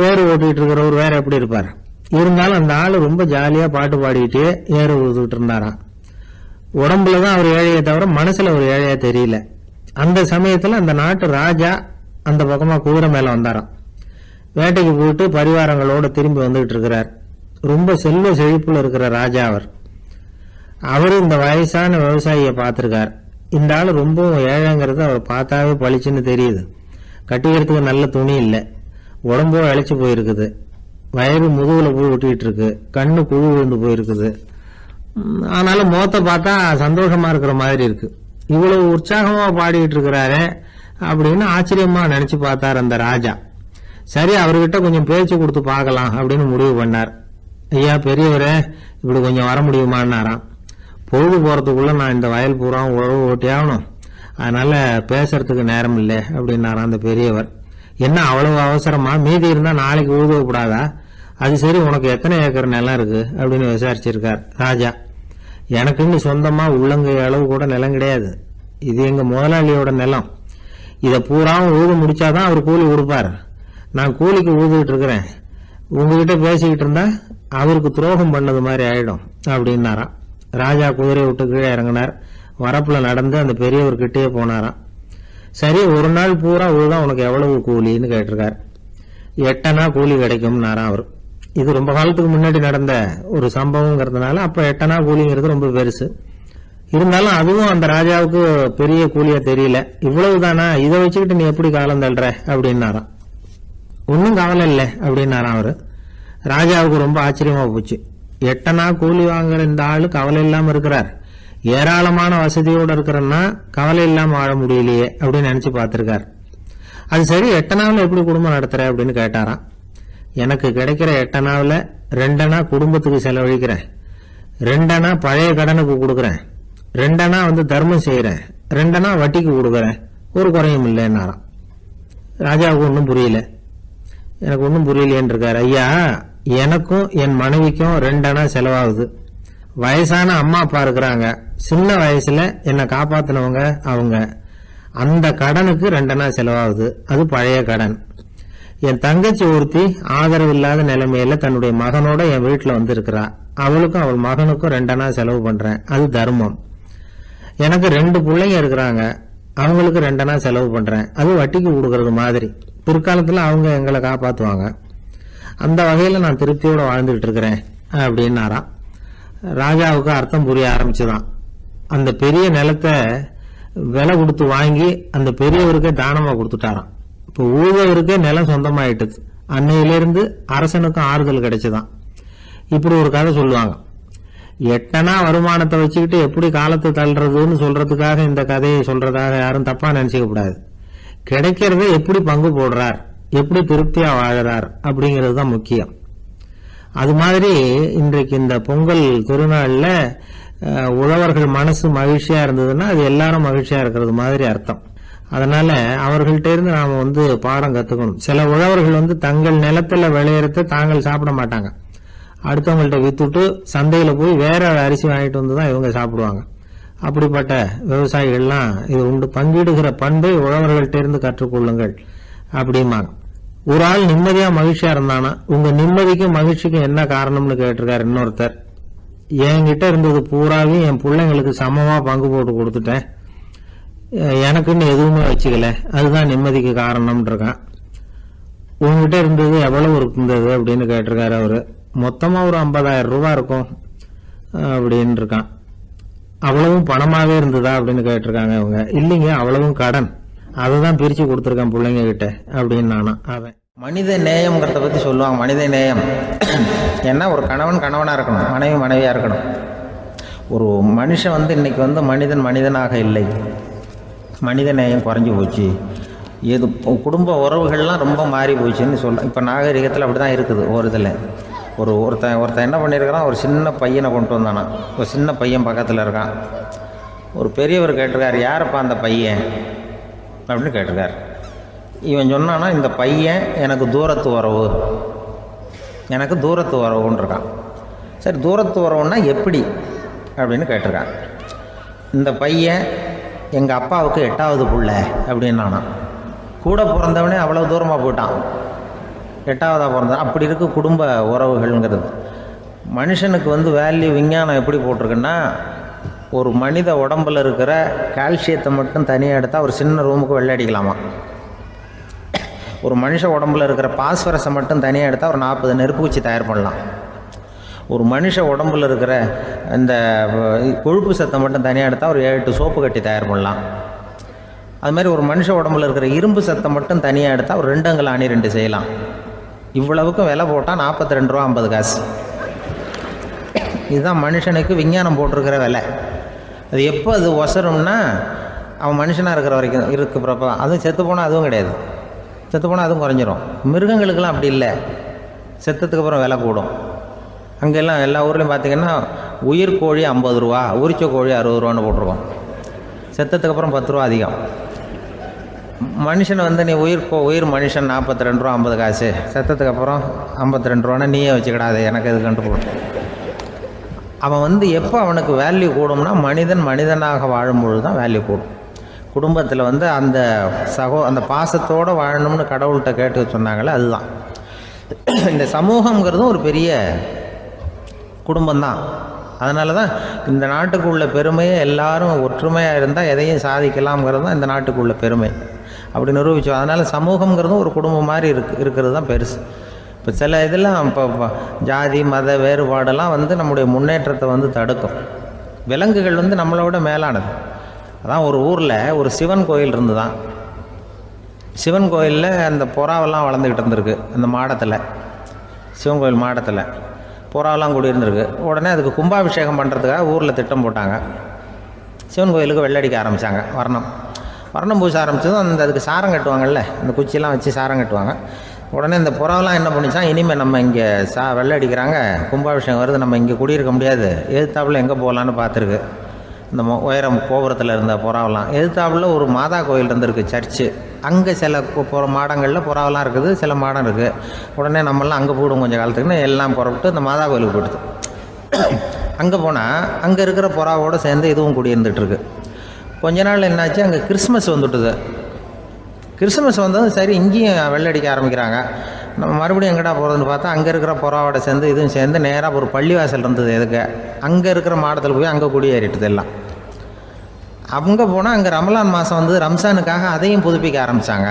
ஏறு ஓட்டிகிட்டு இருக்கிறவர் வேற எப்படி இருப்பார்? இருந்தாலும் அந்த ஆள் ரொம்ப ஜாலியாக பாட்டு பாடிக்கிட்டே ஏறு ஊதுகிட்டு இருந்தாராம். உடம்புல தான் அவர் ஏழையை தவிர மனசில் ஒரு ஏழையா தெரியல. அந்த சமயத்தில் அந்த நாட்டு ராஜா அந்த பக்கமாக குதிரை மேலே வந்தாராம். வேட்டைக்கு போயிட்டு பரிவாரங்களோடு திரும்பி வந்துகிட்டு இருக்கிறார். ரொம்ப செல்வ செழிப்புல இருக்கிற ராஜா அவர் இந்த வயசான விவசாயியை பார்த்துருக்கார். இந்த ஆள் ரொம்பவும் ஏழைங்கிறது அவர் பார்த்தாவே பளிச்சுன்னு தெரியுது. கட்டிக்கிறதுக்கு நல்ல துணி இல்லை, உடம்போ இழைச்சி போயிருக்குது, வயறு முதுகுல போய் ஒட்டிக்கிட்டு இருக்கு, கண்ணு குழு விழுந்து போயிருக்குது. ஆனாலும் முகத்தை பார்த்தா சந்தோஷமா இருக்கிற மாதிரி இருக்கு. இவ்வளவு உற்சாகமா பாடிக்கிட்டு இருக்கிறாரு அப்படின்னு ஆச்சரியமா நினைச்சு பார்த்தார் அந்த ராஜா. சரி, அவர்கிட்ட கொஞ்சம் பேச்சு கொடுத்து பார்க்கலாம் அப்படின்னு முடிவு பண்ணார். ஐயா பெரியவரே, இப்படி கொஞ்சம் வர முடியுமான்னாராம். பொழுது போறதுக்குள்ள நான் இந்த வயல் பூரா உழவு ஓட்டி ஆகணும், அதனால பேசுறதுக்கு நேரம் இல்லை அப்படின்னாராம் அந்த பெரியவர். என்ன அவ்வளவு அவசரமா? மீதி இருந்தா நாளைக்கு ஊதுவப்படாதா? அது சரி, உனக்கு எத்தனை ஏக்கர் நிலம் இருக்கு அப்படின்னு விசாரிச்சிருக்கார் ராஜா. எனக்குன்னு சொந்தமா உள்ளங்கை அளவு கூட நிலம் கிடையாது. இது எங்க முதலாளியோட நிலம். இதை பூராவும் ஊது முடிச்சாதான் அவர் கூலி கொடுப்பார். நான் கூலிக்கு ஊதுகிட்டு இருக்கிறேன். உங்ககிட்ட பேசிக்கிட்டு இருந்தா அவருக்கு துரோகம் பண்ணது மாதிரி ஆயிடும் அப்படின்னாராம். ராஜா குதிரை விட்டு கீழே இறங்கினார். வரப்புல நடந்து அந்த பெரியவர்கிட்டயே போனாராம். சரி, ஒரு நாள் பூரா ஊதான் உனக்கு எவ்வளவு கூலின்னு கேட்டிருக்கார். 8 அணா கூலி கிடைக்கும்னாராம் அவர். இது ரொம்ப காலத்துக்கு முன்னாடி நடந்த ஒரு சம்பவங்கிறதுனால அப்ப 8 அணா கூலிங்கிறது ரொம்ப பெருசு. இருந்தாலும் அதுவும் அந்த ராஜாவுக்கு பெரிய கூலியா தெரியல. இவ்வளவுதானா, இதை வச்சுக்கிட்டு நீ எப்படி காலம் தள்ளுற அப்படின்னாராம். ஒன்னும் கவலை இல்லை அப்படின்னாராம் அவரு. ராஜாவுக்கு ரொம்ப ஆச்சரியமா போச்சு. 8 அணா கூலி வாங்குற இந்த ஆளு கவலை இல்லாம இருக்கிறார், ஏராளமான வசதியோட இருக்கிறன்னா கவலை இல்லாம வாழ முடியலையே அப்படின்னு நினைச்சு பார்த்திருக்கார். அது சரி, 8 அணாவில் எப்படி குடும்பம் நடத்துற அப்படின்னு கேட்டாராம். எனக்கு கிடைக்கிற 8 அணாவில் 2 அணா குடும்பத்துக்கு செலவழிக்கிறேன், 2 அணா பழைய கடனுக்கு கொடுக்குறேன், 2 அணா தர்மம் செய்யறேன், 2 அணா வட்டிக்கு கொடுக்குறேன், ஒரு குறையும் இல்லைன்னாராம். ராஜாவுக்கு ஒன்றும் புரியல. எனக்கு ஒன்றும் புரியலேன்னு இருக்காரு. ஐயா, எனக்கும் என் மனைவிக்கும் 2 அணா செலவாகுது. வயசான அம்மா அப்பா இருக்கிறாங்க, சின்ன வயசுல என்னை காப்பாத்தினவங்க அவங்க. அந்த கடனுக்கு 2 அணா செலவாகுது, அது பழைய கடன். என் தங்கச்சி ஒருத்தி ஆதரவு இல்லாத நிலைமையில தன்னுடைய மகனோட என் வீட்டுல இருக்கிறா. அவளுக்கும் அவள் மகனுக்கும் 2 அணா செலவு பண்றேன், அது தர்மம். எனக்கு 2 பிள்ளைங்க இருக்கிறாங்க, அவங்களுக்கு 2 அணா செலவு பண்றேன், அது வட்டிக்கு கொடுக்கறது மாதிரி. பிற்காலத்தில் அவங்க எங்களை காப்பாற்றுவாங்க. அந்த வகையில் நான் திருப்தியோடு வாழ்ந்துகிட்டு இருக்கிறேன் அப்படின்னாராம். ராஜாவுக்கு அர்த்தம் புரிய ஆரம்பிச்சுதான். அந்த பெரிய நிலத்தை விலை கொடுத்து வாங்கி அந்த பெரியவருக்கே தானமாக கொடுத்துட்டாராம். இப்போ ஊழவருக்கே நிலம் சொந்தமாயிட்டுது. அன்னையிலிருந்து அரசனுக்கும் ஆறுதல் கிடைச்சுதான். இப்படி ஒரு கதை சொல்லுவாங்க. எட்டனா வருமானத்தை வச்சுக்கிட்டு எப்படி காலத்தை தள்ளுறதுன்னு சொல்றதுக்காக இந்த கதையை சொல்றதாக யாரும் தப்பா நினைச்சுக்க கூடாது. கிடைக்கிறத எப்படி பங்கு போடுறார், எப்படி திருப்தியா வாழறார் அப்படிங்கிறது தான் முக்கியம். அது மாதிரி இன்றைக்கு இந்த பொங்கல் திருநாள்ல உழவர்கள் மனசு மகிழ்ச்சியா இருந்ததுன்னா அது எல்லாரும் மகிழ்ச்சியா இருக்கிறது மாதிரி அர்த்தம். அதனால அவர்கள்ட்ட இருந்து நாம பாடம் கத்துக்கணும். சில உழவர்கள் தங்கள் நிலத்துல விளையறத தாங்கள் சாப்பிட மாட்டாங்க. அடுத்தவங்கள்ட்ட வித்துட்டு சந்தையில போய் வேற அரிசி வாங்கிட்டு வந்துதான் இவங்க சாப்பிடுவாங்க. அப்படிப்பட்ட விவசாயிகள்லாம் இது உண்டு. பங்கிடுகிற பண்பை உழவர்கள்ட்ட இருந்து கற்றுக்கொள்ளுங்கள் அப்படிம்பாங்க. ஒரு ஆள் நிம்மதியா மகிழ்ச்சியா இருந்தானா உங்க நிம்மதிக்கும் மகிழ்ச்சிக்கும் என்ன காரணம்னு கேட்டிருக்காரு இன்னொருத்தர். என்கிட்ட இருந்தது பூராவையும் என் பிள்ளைங்களுக்கு சமமா பங்கு போட்டு கொடுத்துட்டேன், எனக்குன்னு எதுவுமே வச்சுக்கல, அதுதான் நிம்மதிக்கு காரணம்னு இருக்கான். உங்ககிட்ட இருந்தது எவ்வளவு இருந்தது அப்படின்னு கேட்டிருக்காரு அவரு. மொத்தமா ஒரு 50,000 ரூபாய் இருக்கும் அப்படின்னு இருக்கான். அவ்வளவும் பணமாவே இருந்ததா அப்படின்னு கேட்டிருக்காங்க அவங்க. இல்லைங்க, அவ்வளவும் கடன், அதுதான் பிரிச்சு கொடுத்துருக்கேன் பிள்ளைங்க கிட்ட அப்படின்னு நானும். அவன் மனித நேயம்ங்கிறத பத்தி சொல்லுவாங்க. மனித நேயம் ஏன்னா ஒரு கணவன் கணவனா இருக்கணும், மனைவி மனைவியா இருக்கணும். ஒரு மனுஷன் இன்னைக்கு மனிதனாக இல்லை, மனித நேயம் குறைஞ்சி போச்சு. எது குடும்ப உறவுகள்லாம் ரொம்ப மாறி போச்சுன்னு சொல்ல. இப்போ நாகரிகத்தில் அப்படி தான் இருக்குது. ஒரு இதில் ஒருத்தன் என்ன பண்ணியிருக்கிறான், ஒரு சின்ன பையனை கொண்டு வந்தானா. ஒரு சின்ன பையன் பக்கத்தில் இருக்கான். ஒரு பெரியவர் கேட்டிருக்காரு, யாரப்பா அந்த பையன் அப்படின்னு கேட்டிருக்காரு. இவன் சொன்னான்னா, இந்த பையன் எனக்கு தூரத்து உறவுன்னு இருக்கான். சரி, தூரத்து உறவுன்னா எப்படி அப்படின்னு கேட்டிருக்கான். இந்த பையன் எங்கள் அப்பாவுக்கு 8வது புள்ள அப்படின்னு நானா. கூட பிறந்தவனே அவ்வளோ தூரமாக போயிட்டான், 8வதாக பிறந்தான். அப்படி இருக்கு குடும்ப உறவுகள்ங்கிறது. மனுஷனுக்கு வேல்யூ விஞ்ஞானம் எப்படி போட்டிருக்குன்னா, ஒரு மனித உடம்பில் இருக்கிற கால்சியத்தை மட்டும் தனியாக எடுத்தால் ஒரு சின்ன ரூமுக்கு வெள்ளை அடிக்கலாமா. ஒரு மனுஷ உடம்புல இருக்கிற பாஸ்பரஸை மட்டும் தனியாக எடுத்தால் ஒரு 40 நெருப்பு குச்சி தயார் பண்ணலாம். ஒரு மனுஷ உடம்புல இருக்கிற இந்த கொழுப்பு சத்தை மட்டும் தனியாக எடுத்தால் ஒரு 7 சோப்பு கட்டி தயார் பண்ணலாம். அது மாதிரி ஒரு மனுஷ உடம்புல இருக்கிற இரும்பு சத்தை மட்டும் தனியாக எடுத்தால் ஒரு 2 அங்குல ஆணி 2 செய்யலாம். இவ்வளவுக்கும் விலை போட்டால் 42 ரூபா 50 காசு. இதுதான் மனுஷனுக்கு விஞ்ஞானம் போட்டிருக்கிற விலை. அது எப்போ அது ஒசரும்னா, அவன் மனுஷனாக இருக்கிற வரைக்கும் இருக்கிறப்ப தான். அதுவும் செத்து போனால் அதுவும் கிடையாது, செத்து போனால் அதுவும் குறைஞ்சிரும். மிருகங்களுக்கெல்லாம் அப்படி இல்லை, செத்ததுக்கு அப்புறம் விலை கூடும். அங்கெல்லாம் எல்லா ஊர்லேயும் பார்த்திங்கன்னா உயிர் கோழி 50 ரூபா, உரிச்ச கோழி 60 ரூபான்னு போட்டிருக்கோம். செத்ததுக்கு அப்புறம் 10 ரூபா அதிகம். மனுஷனை நீ உயிர் மனுஷன் 42 ரூபா 50 காசு, செத்ததுக்கு அப்புறம் 52 ரூபான்னா நீயே வச்சுக்கிடாது, எனக்கு எது கண்டு போடும். அவன் எப்போ அவனுக்கு வேல்யூ கூடும்னா, மனிதனாக வாழும்பொழுது தான் வேல்யூ கூடும். குடும்பத்தில் அந்த அந்த பாசத்தோடு வாழணும்னு கடவுள்கிட்ட கேட்டு சொன்னாங்களே, அதுதான். இந்த சமூகங்கிறதும் ஒரு பெரிய குடும்பம்தான். அதனால தான் இந்த நாட்டுக்கு உள்ள பெருமையை எல்லாரும் ஒற்றுமையாக இருந்தால் எதையும் சாதிக்கலாம்ங்கிறது தான் இந்த நாட்டுக்கு உள்ள பெருமை. அப்படி நிரூபித்தோம். அதனால் சமூகங்கிறதும் ஒரு குடும்பம் மாதிரி இருக்கிறது தான் பெருசு. இப்போ சில இதெல்லாம் இப்போ ஜாதி மத வேறுபாடெல்லாம் நம்முடைய முன்னேற்றத்தை தடுக்கும். விலங்குகள் நம்மளோட மேலானது. அதான் ஒரு ஊரில் ஒரு சிவன் கோயில் இருந்துதான். சிவன் கோயிலில் அந்த புறாவெல்லாம் வளர்ந்துக்கிட்டு இருந்திருக்கு. அந்த மாடத்தில், சிவன் கோயில் மாடத்தில் புறாவெல்லாம் கூடியிருந்திருக்கு. உடனே அதுக்கு கும்பாபிஷேகம் பண்ணுறதுக்காக ஊரில் திட்டம் போட்டாங்க. சிவன் கோயிலுக்கு வெள்ளடிக்க ஆரம்பித்தாங்க. வர்ணம் பூச ஆரம்பித்ததும் அதுக்கு சாரம் கட்டுவாங்கள்ல, அந்த குச்சியெல்லாம் வச்சு சாரம் கட்டுவாங்க. உடனே இந்த புறாவெல்லாம் என்ன பண்ணிச்சான், இனிமேல் நம்ம இங்கே வெள்ளை அடிக்கிறாங்க, கும்பாபிஷேகம் வருது, நம்ம இங்கே குடியிருக்க முடியாது, எதிர்த்தாப்புல எங்கே போகலான்னு பார்த்துருக்கு. இந்த உயரம் கோபுரத்தில் இருந்த புறாவெல்லாம் எதிர்த்தாப்புல ஒரு மாதா கோயில் இருந்திருக்கு, சர்ச்சு. அங்கே சில மாடங்களில் புறாவெல்லாம் இருக்குது, சில மாடம் இருக்குது. உடனே நம்மளாம் அங்கே போயிடும் கொஞ்சம் காலத்துக்குன்னு எல்லாம் புறப்பட்டு இந்த மாதா கோயிலுக்கு போயிடுது. அங்கே போனால் அங்கே இருக்கிற புறாவோடு சேர்ந்து இதுவும் குடியிருந்துட்டுருக்கு. கொஞ்ச நாள் என்னாச்சு, அங்கே கிறிஸ்மஸ் வந்துட்டுது. கிறிஸ்மஸ் வந்ததும் சரி இங்கேயும் வெள்ளடிக்க ஆரம்பிக்கிறாங்க. நம்ம மறுபடியும் எங்கடா போகிறதுன்னு பார்த்தா அங்கே இருக்கிற புறாவோட சேர்ந்து இதுவும் சேர்ந்து நேராக ஒரு பள்ளிவாசல் இருந்தது. எதுக்கு அங்கே இருக்கிற மாடத்தில் போய் அங்கே குடியேறிட்டுது எல்லாம். அங்கே போனால் அங்கே ரமலான் மாதம் ரம்ஜானுக்காக அதையும் புதுப்பிக்க ஆரம்பித்தாங்க.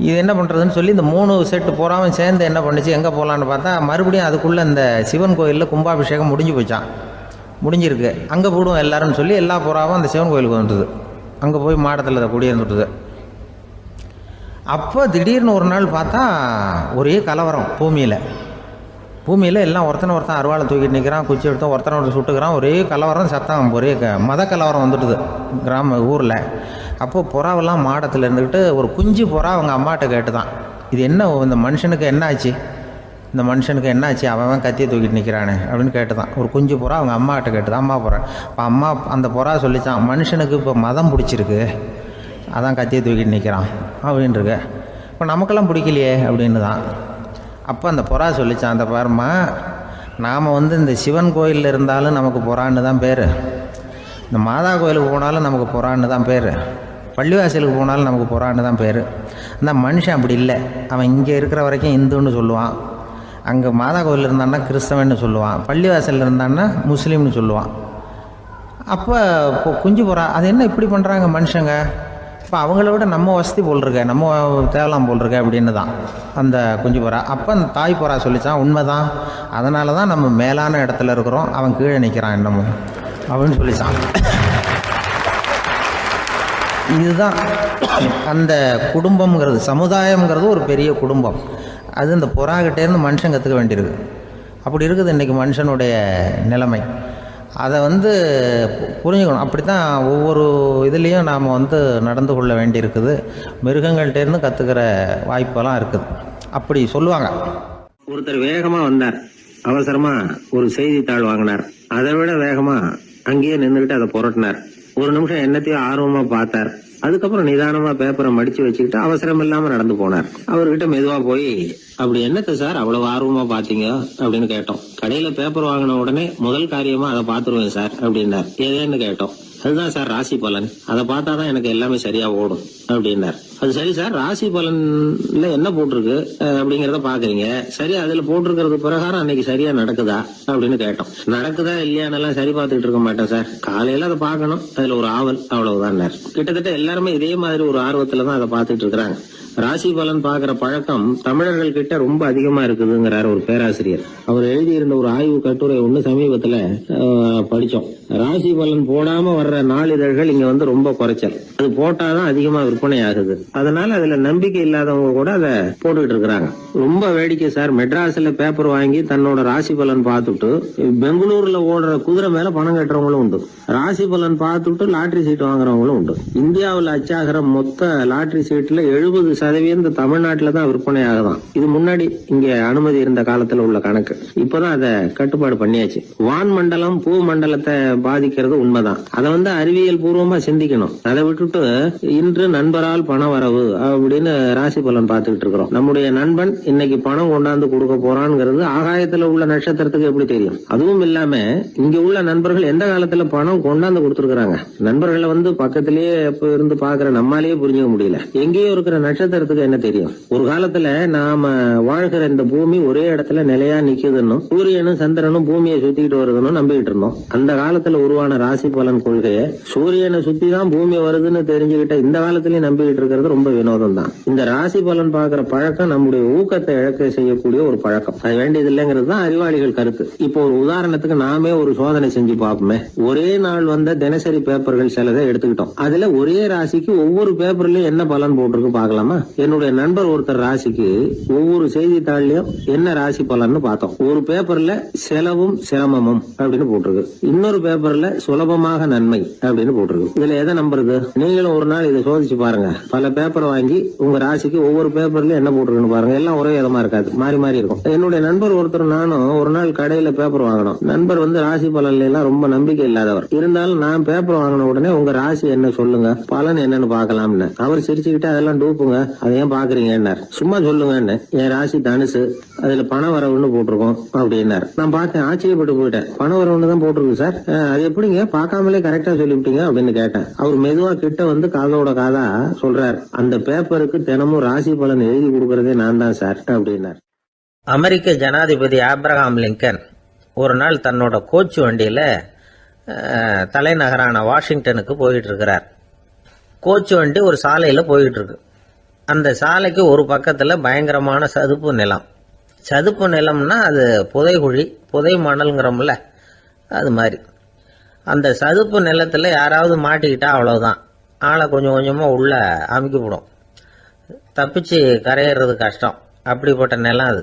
இது என்ன பண்ணுறதுன்னு சொல்லி இந்த 3 செட்டு புறாவும் சேர்ந்து என்ன பண்ணுச்சு, எங்கே போகலான்னு பார்த்தா மறுபடியும் அதுக்குள்ளே இந்த சிவன் கோயிலில் கும்பாபிஷேகம் முடிஞ்சு போச்சான். முடிஞ்சிருக்கு, அங்கே போடுவோம் எல்லாருன்னு சொல்லி எல்லா புறாவும் அந்த சிவன் கோயிலுக்கு வந்துடுது. அங்கே போய் மாடத்தில் அதை குடியிருந்துட்டுது. அப்போ திடீர்னு ஒரு நாள் பார்த்தா ஒரே கலவரம் பூமியில் எல்லாம் ஒருத்தன் அருவாளை தூக்கிட்டு நிற்கிறான், குச்சி எடுத்து ஒருத்தனை சுட்டுக்கிறான். ஒரே கலவரம், சத்தம், ஒரே மத கலவரம் வந்துட்டுது ஊரில். அப்போது புறாவெல்லாம் மாடத்தில் இருந்துக்கிட்டு ஒரு குஞ்சு புறா அவங்க அம்மாட்ட கேட்டுதான், இது என்ன, இந்த மனுஷனுக்கு என்னாச்சு, அவன் கத்தியை தூக்கிட்டு நிற்கிறானே அப்படின்னு கேட்டுதான். ஒரு குஞ்சு புறா அவங்க அம்மாட்ட கேட்டுதான், அம்மா புறா. இப்போ அம்மா அந்த புறா சொல்லித்தான், மனுஷனுக்கு இப்போ மதம் பிடிச்சிருக்கு, அதான் கத்தியை தூக்கிட்டு நிற்கிறான் அப்படின்ருக்கு. இப்போ நமக்கெல்லாம் பிடிக்கலையே அப்படின்னு தான். அப்போ அந்த புறா சொல்லித்தான், அந்த பாருமா, நாம் இந்த சிவன் கோயிலில் இருந்தாலும் நமக்கு புறான்னு தான் பேர், இந்த மாதா கோயிலுக்கு போனாலும் நமக்கு புறான்னு தான் பேர், பள்ளிவாசலுக்கு போனாலும் நமக்கு புறான்னு தான் பேர். அந்த மனுஷன் அப்படி இல்லை. அவன் இங்கே இருக்கிற வரைக்கும் இந்துன்னு சொல்லுவான், அங்கே மாதா கோயிலில் இருந்தான்னா கிறிஸ்தவன்னு சொல்லுவான், பள்ளிவாசலில் இருந்தான்னா முஸ்லீம்னு சொல்லுவான். அப்போ இப்போ குஞ்சு புறா அது என்ன இப்படி பண்ணுறாங்க மனுஷங்க, இப்போ அவங்கள விட நம்ம வசதி போல் இருக்க, நம்ம தேவலாம் போல் இருக்க அப்படின்னு தான் அந்த குஞ்சு புறா. அப்போ அந்த தாய் புறா சொல்லித்தான், உண்மைதான், அதனால தான் நம்ம மேலான இடத்துல இருக்கிறோம், அவன் கீழே நிற்கிறான் என்னமோ அப்படின்னு சொல்லித்தான். இதுதான் அந்த குடும்பம்ங்கிறது, சமுதாயம்ங்கிறது ஒரு பெரிய குடும்பம். அது இந்த புறாகிட்டேருந்து மனுஷன் கற்றுக்க வேண்டியிருக்கு. அப்படி இருக்குது இன்றைக்கி மனுஷனுடைய நிலைமை. அதை புரிஞ்சுக்கணும். அப்படி தான் ஒவ்வொரு இதுலேயும் நாம் நடந்து கொள்ள வேண்டியிருக்குது. மிருகங்கள்டேருந்து கற்றுக்கிற வாய்ப்பெல்லாம் இருக்குது. அப்படி சொல்லுவாங்க. ஒருத்தர் வேகமாக வந்தார், அவசரமாக ஒரு செய்தித்தாள் வாங்கினார், அதை விட வேகமாக அங்கேயே நின்றுக்கிட்டு அதை புரட்டினார். ஒரு நிமிஷம் என்னத்தையும் ஆர்வமாக பார்த்தார், அதுக்கப்புறம் நிதானமா பேப்பரை மடிச்சு வச்சுக்கிட்டு அவசரம் இல்லாம நடந்து போனார். அவர்கிட்ட மெதுவா போய், அப்படி என்னத்த சார் அவ்வளவு ஆர்வமா பாத்தீங்க அப்படின்னு கேட்டோம். கடையில பேப்பர் வாங்கின உடனே முதல் காரியமா அதை பாத்துருவேன் சார் அப்படின்னார். ஏதேன்னு கேட்டோம். அதுதான் சார் ராசி பலன், அதை பார்த்தாதான் எனக்கு எல்லாமே சரியா ஓடும் அப்படின்னார். அது சரி சார், ராசி பலன்ல என்ன போட்டிருக்கு அப்படிங்கறத பாக்குறீங்க, சரி அதுல போட்டிருக்கிறது பிரகாரம் அன்னைக்கு சரியா நடக்குதா அப்படின்னு கேட்டோம். நடக்குதா இல்லையானெல்லாம் சரி பார்த்துக்கிட்டு இருக்க மாட்டேன் சார், காலையில அதை பார்க்கணும், அதுல ஒரு ஆவல், அவ்வளவுதான். கிட்டத்தட்ட எல்லாருமே இதே மாதிரி ஒரு ஆர்வத்துலதான் அதை பார்த்துட்டு இருக்கிறாங்க. ராசி பலன் பாக்குற பழக்கம் தமிழர்கள் கிட்ட ரொம்ப அதிகமா இருக்குதுங்கிறார் ஒரு பேராசிரியர். அவர் எழுதியிருந்த ஒரு ஆய்வு கட்டுரை ஒண்ணு சமீபத்துல படிச்சோம். ராசி பலன் போடாம வர்ற நாளிதழ்கள் இங்க ரொம்ப குறைச்சல், அது போட்டாதான் அதிகமா விற்பனை ஆகுது. அதனால அதுல நம்பிக்கை இல்லாதவங்க கூட அதை போட்டுக்கிட்டு இருக்கிறாங்க. ரொம்ப வேடிக்கை சார், மெட்ராஸ்ல பேப்பர் வாங்கி தன்னோட ராசி பலன் பார்த்துட்டு பெங்களூர்ல ஓடுற குதிரை மேல பணம் கட்டுறவங்களும் உண்டு. ராசி பலன் பார்த்துட்டு லாட்டரி சீட் வாங்குறவங்களும் உண்டு. இந்தியாவில் அச்சாகிற மொத்த லாட்டரி சீட்ல 70% தமிழ்நாட்டில தான் விற்பனை ஆகுதான். இது முன்னாடி இங்க அனுமதி இருந்த காலத்துல உள்ள கணக்கு. இப்பதான் அதை கட்டுப்பாடு பண்ணியாச்சு. வான் மண்டலம் பூ மண்டலத்தை பாதிக்கிறது உண்மைதான். அதை அறிவியல் பூர்வமா சிந்திக்கணும். அதை விட்டுட்டு இன்று நண்பரால் பண வரவு அப்படின்னு ராசி பலன் பார்த்துக்கிட்டு இருக்கிறோம். நம்முடைய நண்பன் இன்னைக்கு பணம் கொண்டாந்து கொடுக்க போறான்ங்கிறது ஆகாயத்துல உள்ள நட்சத்திரத்துக்கு எப்படி தெரியும்? அதுவும் இல்லாம இங்க உள்ள நண்பர்கள் எந்த காலத்துல பணம் கொண்டாந்து கொடுத்துருக்காங்க. நண்பர்களை பக்கத்திலேயே இருந்து பாக்குற நம்மாலேயே புரிஞ்சுக்க முடியல. எங்கேயோ இருக்கிற நட்சத்திரத்துக்கு என்ன தெரியும்? ஒரு காலத்துல நாம வாழ்கிற இந்த பூமி ஒரே இடத்துல நிலையா நிக்குதுன்னு, சூரியனும் சந்திரனும் பூமியை சுத்திட்டு வருதுன்னு நம்பிக்கிட்டு இருந்தோம். அந்த காலத்துல உருவான ராசி பலன் கொள்கையை சூரியனை சுத்தி தான் பூமி வருதுன்னு தெரிஞ்சுக்கிட்ட இந்த காலத்திலயும் நம்பிக்கிட்டு இருக்கிறது ரொம்ப வினோதம் தான். இந்த ராசி பலன் பாக்குற பழக்கம் நம்முடைய ஊக்கத்தை இழக்க செய்யக்கூடிய ஒரு பழக்கம். அது வேண்டியது இல்லைங்கிறது தான் அறிவாளிகள் கருத்து. இப்போ ஒரு உதாரணத்துக்கு நாமே ஒரு சோதனை செஞ்சு பார்ப்போமே. ஒரே நாள் வந்த தினசரி பேப்பர்கள் சிலதை எடுத்துக்கிட்டோம். அதுல ஒரே ராசிக்கு ஒவ்வொரு பேப்பர்லயும் என்ன பலன் போட்டிருக்கு பார்க்கலாமா? என்னுடைய நண்பர் ஒருத்தர் ராசிக்கு ஒவ்வொரு செய்தித்தாள்லயும் என்ன ராசி பலன்னு பார்த்தோம். ஒரு பேப்பர்ல செலவும் சிரமமும் அப்படின்னு போட்டிருக்கு, இன்னொரு பேப்பர்ல சுலபமாக நன்மை அப்படின்னு போட்டிருக்கு. இதுல எதை நம்புறது? நீங்களும் ஒரு நாள் இதை சோதிச்சு பாருங்க. பல பேப்பர் வாங்கி உங்க ராசிக்கு ஒவ்வொரு பேப்பர்ல என்ன போட்டிருக்குன்னு பாருங்க. எல்லாம் ஒரே விதமா இருக்காது, மாறி மாறி இருக்கும். என்னுடைய நண்பர் ஒருத்தர் நானும் ஒரு நாள் கடையில பேப்பர் வாங்கணும். நண்பர் ராசி பலன்ல எல்லாம் ரொம்ப நம்பிக்கை இல்லாதவர். இருந்தாலும் நான் பேப்பர் வாங்கின உடனே உங்க ராசி என்ன சொல்லுங்க, பலன் என்னன்னு பாக்கலாம்னு. அவர் சிரிச்சுக்கிட்டு அதெல்லாம் டூப்புங்க, அதை ஏன் பாக்குறீங்க, சும்மா சொல்லுங்கன்னு. என் ராசி தனுசு, அதுல பண வரவுன்னு போட்டிருக்கோம் அப்படின்னாரு. நான் பார்த்தேன், ஆச்சரியப்பட்டு போயிட்டேன். பண வரவுன்னு தான் போட்டிருக்கு சார், அது எப்படிங்க பார்க்காமலே கரெக்டா சொல்லிவிட்டீங்க அப்படின்னு கேட்டேன். அவர் மெதுவா கிட்ட காதோட காதா சொல்றாரு, அந்த பேப்பருக்கு தினமும் ராசி பலன் எழுதி கொடுக்கறதே நான் தான் சார் அப்படின்னாரு. அமெரிக்க ஜனாதிபதி ஆப்ரஹாம் லிங்கன் ஒரு நாள் தன்னோட கோச்சு வண்டியில தலைநகரான வாஷிங்டனுக்கு போயிட்டு இருக்கிறார். கோச்சு வண்டி ஒரு சாலையில போயிட்டு இருக்கு. அந்த சாலைக்கு ஒரு பக்கத்தில் பயங்கரமான சதுப்பு நிலம். சதுப்பு நிலம்னா அது புதைகுழி, புதை மணல்ங்கிறோம்ல, அது மாதிரி. அந்த சதுப்பு நிலத்தில் யாராவது மாட்டிக்கிட்டா அவ்வளோதான், ஆளை கொஞ்சம் கொஞ்சமாக உள்ள அமுக்கிவிடும். தப்பிச்சு கரையிறது கஷ்டம். அப்படிப்பட்ட நிலம் அது.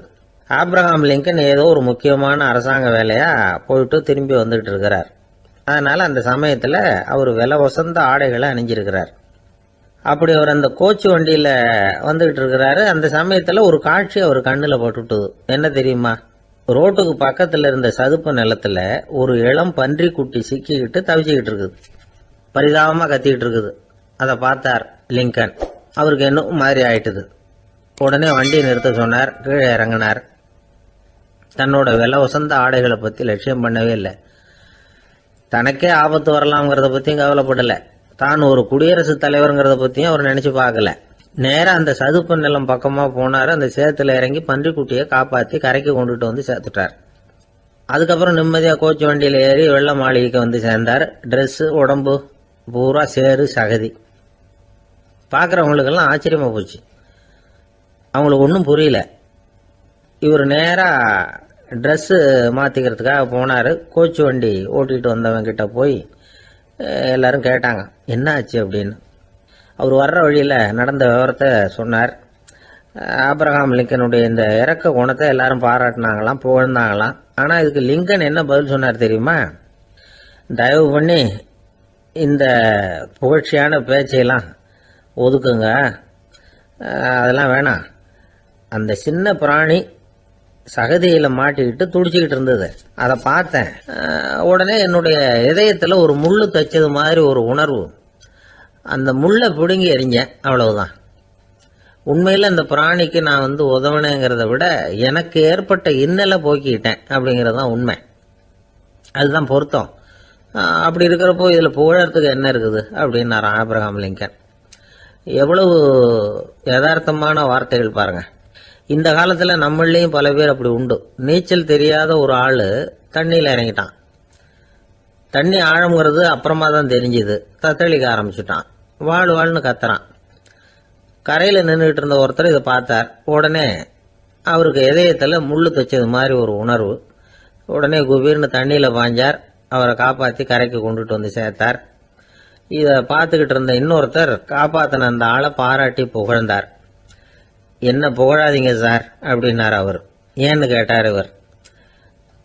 ஆப்ரஹாம் லிங்கன் ஏதோ ஒரு முக்கியமான அரசாங்க வேலையாக போயிட்டு திரும்பி வந்துகிட்டு இருக்கிறார். அதனால் அந்த சமயத்தில் அவர் விலை வசந்த ஆடைகளை அணிஞ்சிருக்கிறார். அப்படி அவர் அந்த கோச்சு வண்டியில் வந்துகிட்டு இருக்கிறாரு. அந்த சமயத்தில் ஒரு காட்சி அவர் கண்ணில் பட்டுட்டுது. என்ன தெரியுமா? ரோட்டுக்கு பக்கத்தில் இருந்த சதுப்பு நிலத்தில் ஒரு இளம் பன்றி குட்டி சிக்கிக்கிட்டு தவிச்சிக்கிட்டு இருக்குது. பரிதாபமாக கத்திக்கிட்டு இருக்குது. அதை பார்த்தார் லிங்கன். அவருக்கு இன்னும் மாதிரி ஆயிட்டுது. உடனே வண்டியை நிறுத்த சொன்னார். கீழே இறங்கினார். தன்னோட விலை வசந்த ஆடைகளை பற்றி லட்சியம் பண்ணவே இல்லை. தனக்கே ஆபத்து வரலாம்ங்கிறத பற்றியும் கவலைப்படலை. தான் ஒரு குடியரசுத் தலைவருங்கிறத பற்றியும் அவர் நினச்சி பார்க்கல. நேராக அந்த சதுப்பு நிலம் பக்கமாக போனார். அந்த சேத்துல இறங்கி பன்றிக்குட்டியை காப்பாற்றி கரைக்கு கொண்டுட்டு வந்து சேர்த்துட்டார். அதுக்கப்புறம் நிம்மதியாக கோச்சு வண்டியில் ஏறி வெள்ள மாளிகைக்கு வந்து சேர்ந்தார். ட்ரெஸ்ஸு, உடம்பு பூரா சேறு சகதி. பார்க்குறவங்களுக்கெல்லாம் ஆச்சரியமாக போச்சு. அவங்களுக்கு ஒன்றும் புரியல. இவர் நேராக ட்ரெஸ்ஸு மாற்றிக்கிறதுக்காக போனார். கோச்சு வண்டி ஓட்டிகிட்டு வந்தவங்கிட்ட போய் எல்லாரும் கேட்டாங்க என்ன ஆச்சு அப்படின்னு. அவர் வர்ற வழியில் நடந்த விவரத்தை சொன்னார். ஆப்ரஹாம் லிங்கனுடைய இந்த இறக்க குணத்தை எல்லாரும் பாராட்டினாங்களாம், புகழ்ந்தாங்களாம். ஆனால் இதுக்கு லிங்கன் என்ன பதில் சொன்னார் தெரியுமா? தயவு பண்ணி இந்த புகழ்ச்சியான பேச்சையெல்லாம் ஒதுக்குங்க, அதெல்லாம் வேணாம். அந்த சின்ன பிராணி சகதியில் மாட்டிக்கிட்டு துடிச்சிக்கிட்டு இருந்தது, அதை பார்த்தேன். உடனே என்னுடைய இதயத்தில் ஒரு முள்ளு தைச்சது மாதிரி ஒரு உணர்வு. அந்த முள்ளை பிடுங்கி எறிஞ்சேன், அவ்வளவுதான். உண்மையில் அந்த பிராணிக்கு நான் உதவினேங்கிறத விட எனக்கு ஏற்பட்ட இன்னலை போக்கிக்கிட்டேன் அப்படிங்கிறது தான் உண்மை. அதுதான் பொருத்தம். அப்படி இருக்கிறப்போ இதில் புகழறதுக்கு என்ன இருக்குது அப்படின்னாரு ஆப்ரஹாம் லிங்கன். எவ்வளவு யதார்த்தமான வார்த்தைகள் பாருங்க. இந்த காலத்தில் நம்மளையும் பல பேர் அப்படி உண்டு. நீச்சல் தெரியாத ஒரு ஆள் தண்ணியில் இறங்கிட்டான். தண்ணி ஆழம்ங்கிறது அப்புறமா தான் தெரிஞ்சுது. தத்தளிக்க ஆரம்பிச்சுட்டான். வாழ்னு கத்துறான். கரையில் நின்றுட்டு இருந்த ஒருத்தர் இதை பார்த்தார். உடனே அவருக்கு இதயத்தில் முள்ளு தைச்சது மாதிரி ஒரு உணர்வு. உடனே குபீர்னு தண்ணியில் பாஞ்சார். அவரை காப்பாற்றி கரைக்கு கொண்டுட்டு வந்து சேர்த்தார். இதை பார்த்துக்கிட்டு இருந்த இன்னொருத்தர் காப்பாற்றின அந்த ஆளை பாராட்டி புகழ்ந்தார். என்ன புகழாதீங்க சார் அப்படின்னார் அவர். ஏன்னு கேட்டார் இவர்.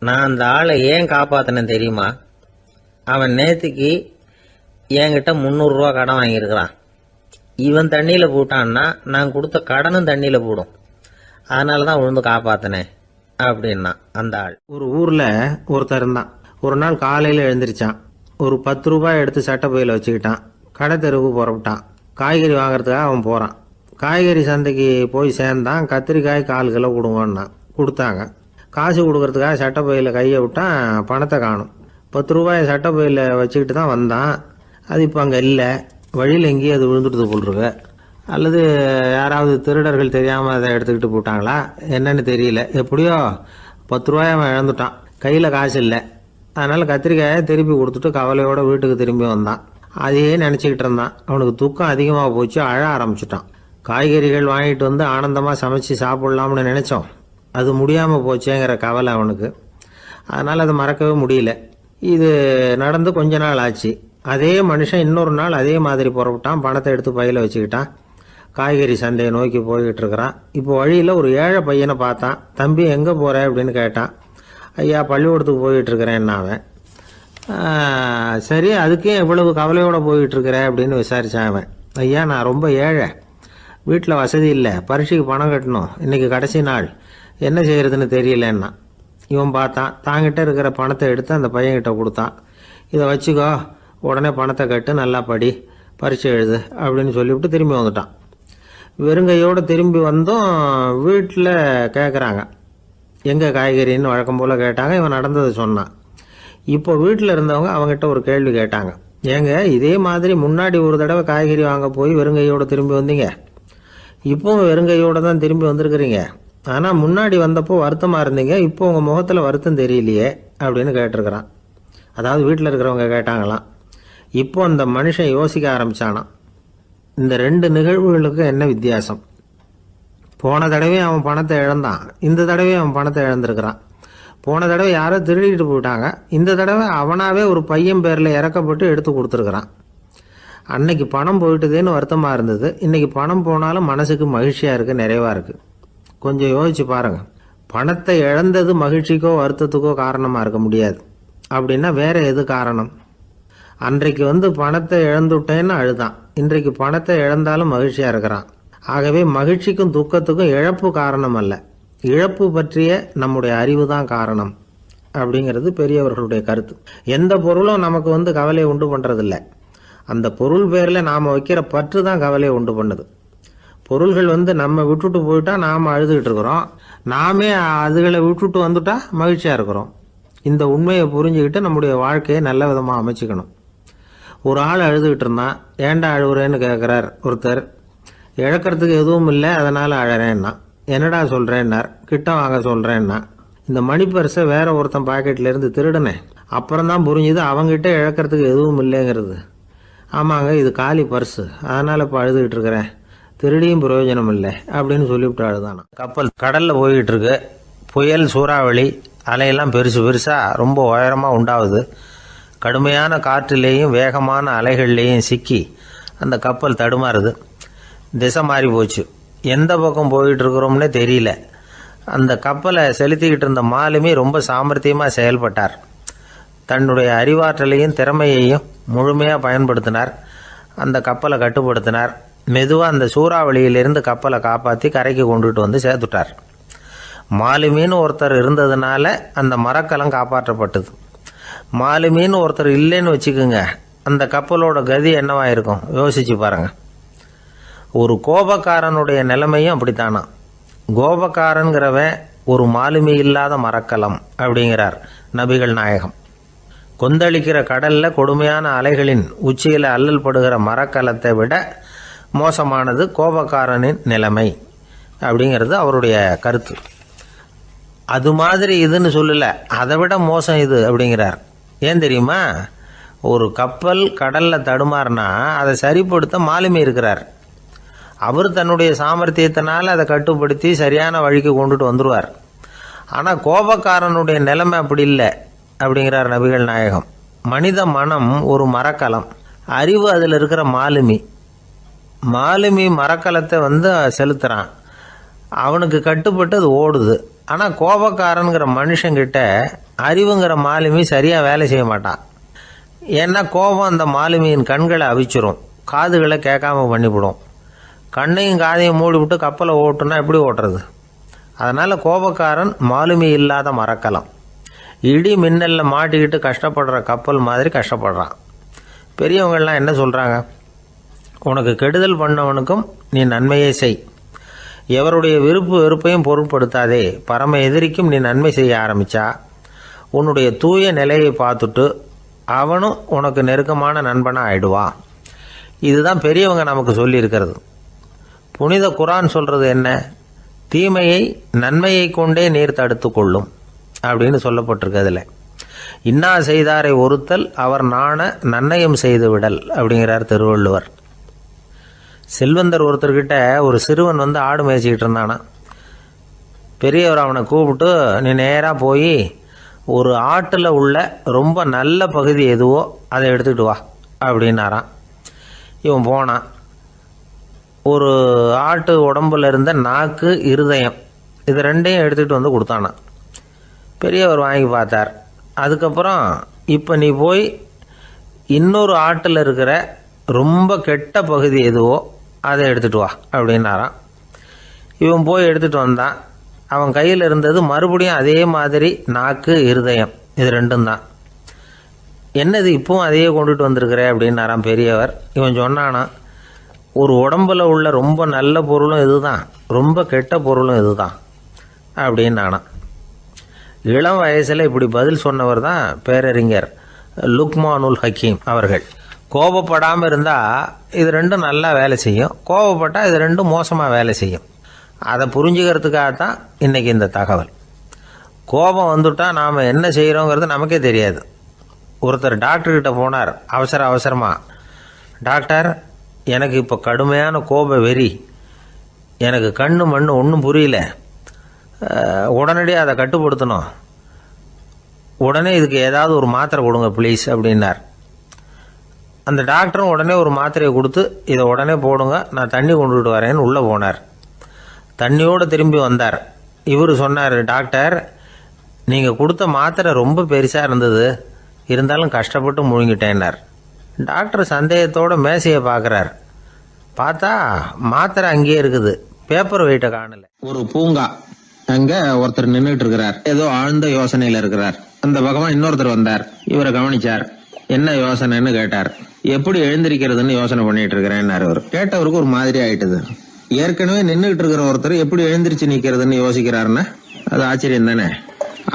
நான் அந்த ஆளை ஏன் காப்பாற்றினேன் தெரியுமா? அவன் நேற்றுக்கு என்கிட்ட 300 ரூபா கடன் வாங்கியிருக்கிறான். இவன் தண்ணியில் போட்டான்னா நான் கொடுத்த கடனும் தண்ணியில் போடும். அதனால தான் விழுந்து காப்பாற்றினேன் அப்படின்னா அந்த ஆள். ஒரு ஊரில் ஒருத்தர் இருந்தான். ஒரு நாள் காலையில் எழுந்திரிச்சான். ஒரு 10 ரூபாய் எடுத்து சட்டை பையில் வச்சுக்கிட்டான். கடை தெருவுக்கு புறப்பட்டான். காய்கறி வாங்குறதுக்காக அவன் போகிறான். காய்கறி சந்தைக்கு போய் சேர்ந்தான். கத்திரிக்காய் 4 கிலோ கொடுங்கன்னா கொடுத்தாங்க. காசு கொடுக்கறதுக்காக சட்டை பையில் கையை விட்டான். பணத்தை காணும். 10 ரூபாயை சட்டை பையில் வச்சுக்கிட்டு தான் வந்தான். அது இப்போ அங்கே இல்லை. வழியில் எங்கேயும் அது விழுந்துட்டு போட்டிருக்கு. அல்லது யாராவது திருடர்கள் தெரியாமல் அதை எடுத்துக்கிட்டு போட்டாங்களா என்னன்னு தெரியல. எப்படியோ 10 ரூபாயை அவன் இழந்துட்டான். கையில் காசு இல்லை. அதனால் கத்திரிக்காயை திருப்பி கொடுத்துட்டு கவலையோடு வீட்டுக்கு திரும்பி வந்தான். அதையே நினச்சிக்கிட்டு இருந்தான். அவனுக்கு துக்கம் அதிகமாக போச்சு. அழ ஆரம்பிச்சிட்டான். காய்கறிகள் வாங்கிட்டு வந்து ஆனந்தமாக சமைச்சு சாப்பிட்லாம்னு நினச்சோம். அது முடியாமல் போச்சேங்கிற கவலை அவனுக்கு. அதனால் அதை மறக்கவே முடியல. இது நடந்து கொஞ்ச நாள் ஆச்சு. அதே மனுஷன் இன்னொரு நாள் அதே மாதிரி புறப்பட்டான். பணத்தை எடுத்து பையில் வச்சுக்கிட்டான். காய்கறி சந்தையை நோக்கி போய்கிட்டு இருக்கிறான். இப்போ வழியில் ஒரு ஏழை பையனை பார்த்தான். தம்பி எங்கே போகிற அப்படின்னு கேட்டான். ஐயா பள்ளிக்கூடத்துக்கு போய்கிட்டு இருக்கிறேன் அவன். சரி, அதுக்கே எவ்வளவு கவலையோடு போய்கிட்டு இருக்கிற அப்படின்னு விசாரித்தான் அவன். ஐயா நான் ரொம்ப ஏழை, வீட்டில் வசதி இல்லை, பரீட்சைக்கு பணம் கட்டணும், இன்றைக்கி கடைசி நாள், என்ன செய்கிறதுன்னு தெரியலன்னா. இவன் பார்த்தான். தாங்கிட்ட இருக்கிற பணத்தை எடுத்து அந்த பையன்கிட்ட கொடுத்தான். இதை வச்சுக்கோ, உடனே பணத்தை கட்டு, நல்லா படி, பரீட்சை எழுது அப்படின்னு சொல்லிவிட்டு திரும்பி வந்துட்டான். வெறுங்கையோடு திரும்பி வந்தோம். வீட்டில் கேட்குறாங்க எங்கே காய்கறின்னு வழக்கம் போல் கேட்டாங்க. இவன் நடந்ததை சொன்னான். இப்போ வீட்டில் இருந்தவங்க அவங்ககிட்ட ஒரு கேள்வி கேட்டாங்க. ஏங்க இதே மாதிரி முன்னாடி ஒரு தடவை காய்கறி வாங்க போய் வெறுங்கையோடு திரும்பி வந்தீங்க, இப்போவும் வெறுங்கையோடு தான் திரும்பி வந்திருக்கிறீங்க. ஆனால் முன்னாடி வந்தப்போ வருத்தமாக இருந்தீங்க, இப்போ உங்கள் முகத்தில் வருத்தம் தெரியலையே அப்படின்னு கேட்டிருக்கிறான். அதாவது வீட்டில் இருக்கிறவங்க கேட்டாங்களாம். இப்போ அந்த மனுஷன் யோசிக்க ஆரம்பித்தானான். இந்த 2 நிகழ்வுகளுக்கு என்ன வித்தியாசம்? போன தடவை அவன் பணத்தை இழந்தான், இந்த தடவை அவன் பணத்தை இழந்திருக்கிறான். போன தடவை யாரோ திருடிட்டு போயிட்டாங்க, இந்த தடவை அவனாவே ஒரு பையன் பேரில் இறக்கப்பட்டு எடுத்து கொடுத்துருக்குறான். அன்னைக்கு பணம் போயிட்டுதேன்னு வருத்தமாக இருந்தது, இன்னைக்கு பணம் போனாலும் மனசுக்கு மகிழ்ச்சியாக இருக்குது, நிறைவாக இருக்குது. கொஞ்சம் யோசிச்சு பாருங்கள். பணத்தை இழந்தது மகிழ்ச்சிக்கோ வருத்தத்துக்கோ காரணமாக இருக்க முடியாது. அப்படின்னா வேற எது காரணம்? அன்றைக்கு பணத்தை இழந்துட்டேன்னு அழுதான், இன்றைக்கு பணத்தை இழந்தாலும் மகிழ்ச்சியாக இருக்கிறான். ஆகவே மகிழ்ச்சிக்கும் துக்கத்துக்கும் இழப்பு காரணம் அல்ல, இழப்பு பற்றிய நம்முடைய அறிவு தான் காரணம் அப்படிங்கிறது பெரியவர்களுடைய கருத்து. எந்த பொருளும் நமக்கு கவலையை உண்டு பண்ணுறதில்ல, அந்த பொருள் பேரில் நாம் வைக்கிற பற்று தான் கவலையை உண்டு பண்ணுது. பொருள்கள் நம்ம விட்டுட்டு போயிட்டா நாம் அழுதுகிட்டு இருக்கிறோம், நாமே அதுகளை விட்டுட்டு வந்துட்டா மகிழ்ச்சியாக இருக்கிறோம். இந்த உண்மையை புரிஞ்சுக்கிட்டு நம்முடைய வாழ்க்கையை நல்ல விதமாக அமைச்சிக்கணும். ஒரு ஆள் அழுதுகிட்டு இருந்தான், ஏன்டா அழுகுறேன்னு கேட்குறார் ஒருத்தர். இழக்கிறதுக்கு எதுவும் இல்லை அதனால் அழறேன்னா. என்னடா சொல்கிறேன்னார். கிட்ட வாங்க சொல்கிறேன்னா. இந்த மணி பர்ஸை வேற ஒருத்தன் பாக்கெட்லேருந்து திருடினேன், அப்புறம் தான் புரிஞ்சுது அவங்ககிட்ட இழக்கிறதுக்கு எதுவும் இல்லைங்கிறது. ஆமாங்க, இது காலி பர்ஸு, அதனால் இப்போ அழுதுகிட்டு இருக்கிறேன், திருடியும் பிரயோஜனம் இல்லை அப்படின்னு சொல்லிவிட்டு அழுதானா. கப்பல் கடலில் போய்கிட்டு இருக்கு, புயல் சூறாவளி அலையெல்லாம் பெருசு பெருசாக ரொம்ப உயரமாக உண்டாகுது. கடுமையான காற்றிலேயும் வேகமான அலைகள்லேயும் சிக்கி அந்த கப்பல் தடுமாறுது. திசை மாறி போச்சு, எந்த பக்கம் போயிட்டு இருக்கிறோம்னே தெரியல. அந்த கப்பலை செலுத்திக்கிட்டு இருந்த மாலுமி ரொம்ப சாமர்த்தியமாக செயல்பட்டார். தன்னுடைய அறிவாற்றலையும் திறமையையும் முழுமையாக பயன்படுத்தினார். அந்த கப்பலை கட்டுப்படுத்தினார். மெதுவாக அந்த சூறாவளியிலிருந்து கப்பலை காப்பாற்றி கரைக்கு கொண்டுட்டு சேர்த்துட்டார். மாலுமின்னு ஒருத்தர் இருந்ததுனால அந்த மரக்கலம் காப்பாற்றப்பட்டது. மாலுமின்னு ஒருத்தர் இல்லைன்னு வச்சுக்கோங்க, அந்த கப்பலோட கதி என்னவா இருக்கும் யோசிச்சு பாருங்க. ஒரு கோபக்காரனுடைய நிலைமையும் அப்படித்தானா. கோபக்காரன்கிறவன் ஒரு மாலுமி இல்லாத மரக்கலம் அப்படிங்கிறார் நபிகள் நாயகம். கொந்தளிக்கிற கடல்ல கொடுமையான அலைகளின் உச்சியில் அல்லல் படுகிற மரக்கலத்தை விட மோசமானது கோபக்காரனின் நிலைமை அப்படிங்கிறது அவருடைய கருத்து. அது மாதிரி இதுன்னு சொல்லல, அதை விட மோசம் இது அப்படிங்கிறார். ஏன் தெரியுமா? ஒரு கப்பல் கடல்ல தடுமாறினா அதை சரிப்படுத்த மாலுமி இருக்கிறார். அவர் தன்னுடைய சாமர்த்தியத்தினால் அதை கட்டுப்படுத்தி சரியான வழிக்கு கொண்டுட்டு வந்துடுவார். ஆனால் கோபக்காரனுடைய நிலைமை அப்படி இல்லை அப்படிங்கிறார் நபிகள் நாயகம். மனித மனம் ஒரு மரக்கலம், அறிவு அதில் இருக்கிற மாலுமி. மாலுமி மரக்கலத்தை செலுத்துகிறான், அவனுக்கு கட்டுப்பட்டு அது ஓடுது. ஆனால் கோபக்காரனுங்கிற மனுஷங்கிட்ட அறிவுங்கிற மாலுமி சரியாக வேலை செய்ய மாட்டான். ஏன்னா கோபம் அந்த மாலுமியின் கண்களை அவிச்சிரும், காதுகளை கேட்காம பண்ணிவிடும். கண்ணையும் காதையும் மூடிவிட்டு கப்பலை ஓட்டுனா எப்படி ஓட்டுறது? அதனால் கோபக்காரன் மாலுமி இல்லாத மரக்கலம். இடி மின்னலில் மாட்டிக்கிட்டு கஷ்டப்படுற கப்பல் மாதிரி கஷ்டப்படுறான். பெரியவங்கள்லாம் என்ன சொல்கிறாங்க? உனக்கு கெடுதல் பண்ணவனுக்கும் நீ நன்மையை செய், எவருடைய விருப்பு வெறுப்பையும் பொருட்படுத்தாதே. பரம எதிரிக்கும் நீ நன்மை செய்ய ஆரம்பித்தா உன்னுடைய தூய நிலையை பார்த்துட்டு அவனும் உனக்கு நெருக்கமான நண்பனாக ஆயிடுவான். இதுதான் பெரியவங்க நமக்கு சொல்லியிருக்கிறது. புனித குரான் சொல்கிறது என்ன? தீமையை நன்மையை கொண்டே நீர் தடுத்து கொள்ளும் அப்படின்னு சொல்லப்பட்டிருக்கு. அதில் இன்னா செய்தாரை ஒருத்தல் அவர் நாண நன்னயம் செய்து விடல் அப்படிங்கிறார் திருவள்ளுவர். செல்வந்தர் ஒருத்தர்கிட்ட ஒரு சிறுவன் ஆடு மேய்ச்சிக்கிட்டு இருந்தானா. பெரியவர் அவனை கூப்பிட்டு, நீ நேராக போய் ஒரு ஆட்டில் உள்ள ரொம்ப நல்ல பகுதி எதுவோ அதை எடுத்துக்கிட்டு வா அப்படின்னாரான். இவன் போனான். ஒரு ஆட்டு உடம்புல இருந்த நாக்கு, இருதயம், இது ரெண்டையும் எடுத்துகிட்டு கொடுத்தானான். பெரியவர் வாங்கி பார்த்தார். அதுக்கப்புறம் இப்போ நீ போய் இன்னொரு ஆட்டில் இருக்கிற ரொம்ப கெட்ட பகுதி எதுவோ அதை எடுத்துகிட்டு வா அப்படின்னாரான். இவன் போய் எடுத்துகிட்டு வந்தான். அவன் கையில் இருந்தது மறுபடியும் அதே மாதிரி நாக்கு, இருதயம், இது ரெண்டும் தான். என்னது இப்பவும் அதையே கொண்டுட்டு வந்திருக்கிற அப்படின்னாரான் பெரியவர். இவன் சொன்னானா, ஒரு உடம்புல உள்ள ரொம்ப நல்ல பொருளும் இதுதான், ரொம்ப கெட்ட பொருளும் இதுதான் அப்படின்னானா. இளம் வயசில் இப்படி பதில் சொன்னவர் தான் பேரறிஞர் லுக்மானுல் ஹக்கீம் அவர்கள். கோபப்படாமல் இருந்தால் இது ரெண்டும் நல்லா வேலை செய்யும், கோபப்பட்டால் இது ரெண்டும் மோசமாக வேலை செய்யும். அதை புரிஞ்சுக்கிறதுக்காகத்தான் இன்றைக்கி இந்த தகவல். கோபம் வந்துட்டால் நாம் என்ன செய்கிறோங்கிறது நமக்கே தெரியாது. ஒருத்தர் டாக்டர்கிட்ட போனார் அவசரமாக. டாக்டர், எனக்கு இப்போ கடுமையான கோப வெறி, எனக்கு கண்ணு மண்ணு ஒன்றும் புரியல, உடனடியாக அதை கட்டுப்படுத்தணும், உடனே இதுக்கு ஏதாவது ஒரு மாத்திரை கொடுங்க ப்ளீஸ் அப்படின்னார். அந்த டாக்டரும் உடனே ஒரு மாத்திரையை கொடுத்து இதை உடனே போடுங்க, நான் தண்ணி கொண்டுகிட்டு வரேன்னு உள்ளே போனார். தண்ணியோடு திரும்பி வந்தார். இவர் சொன்னார், டாக்டர் நீங்கள் கொடுத்த மாத்திரை ரொம்ப பெருசாக இருந்தது, இருந்தாலும் கஷ்டப்பட்டு முழுங்கிட்டேன்னார். டாக்டர் சந்தேகத்தோட மேசையை பார்க்குறார். பார்த்தா மாத்திரை அங்கேயே இருக்குது, பேப்பர் வெயிட்டை காணல. ஒரு பூங்கா, அங்க ஒருத்தர் நின்றுட்டு இருக்கிறார், ஏதோ ஆழ்ந்த யோசனையில இருக்கிறார். அந்த பக்கமா இன்னொருத்தர் வந்தார், இவரை கவனிச்சார். என்ன யோசனைன்னு கேட்டார். எப்படி எழுந்திருக்கிறதுன்னு யோசனை பண்ணிட்டு இருக்கிறேன்னாரு. அவர் கேட்டவருக்கு ஒரு மாதிரி ஆயிட்டுது. ஏற்கனவே நின்றுட்டு இருக்கிற ஒருத்தர் எப்படி எழுந்திருச்சு நிக்கிறதுன்னு யோசிக்கிறாருன்னா அது ஆச்சரியம் தானே.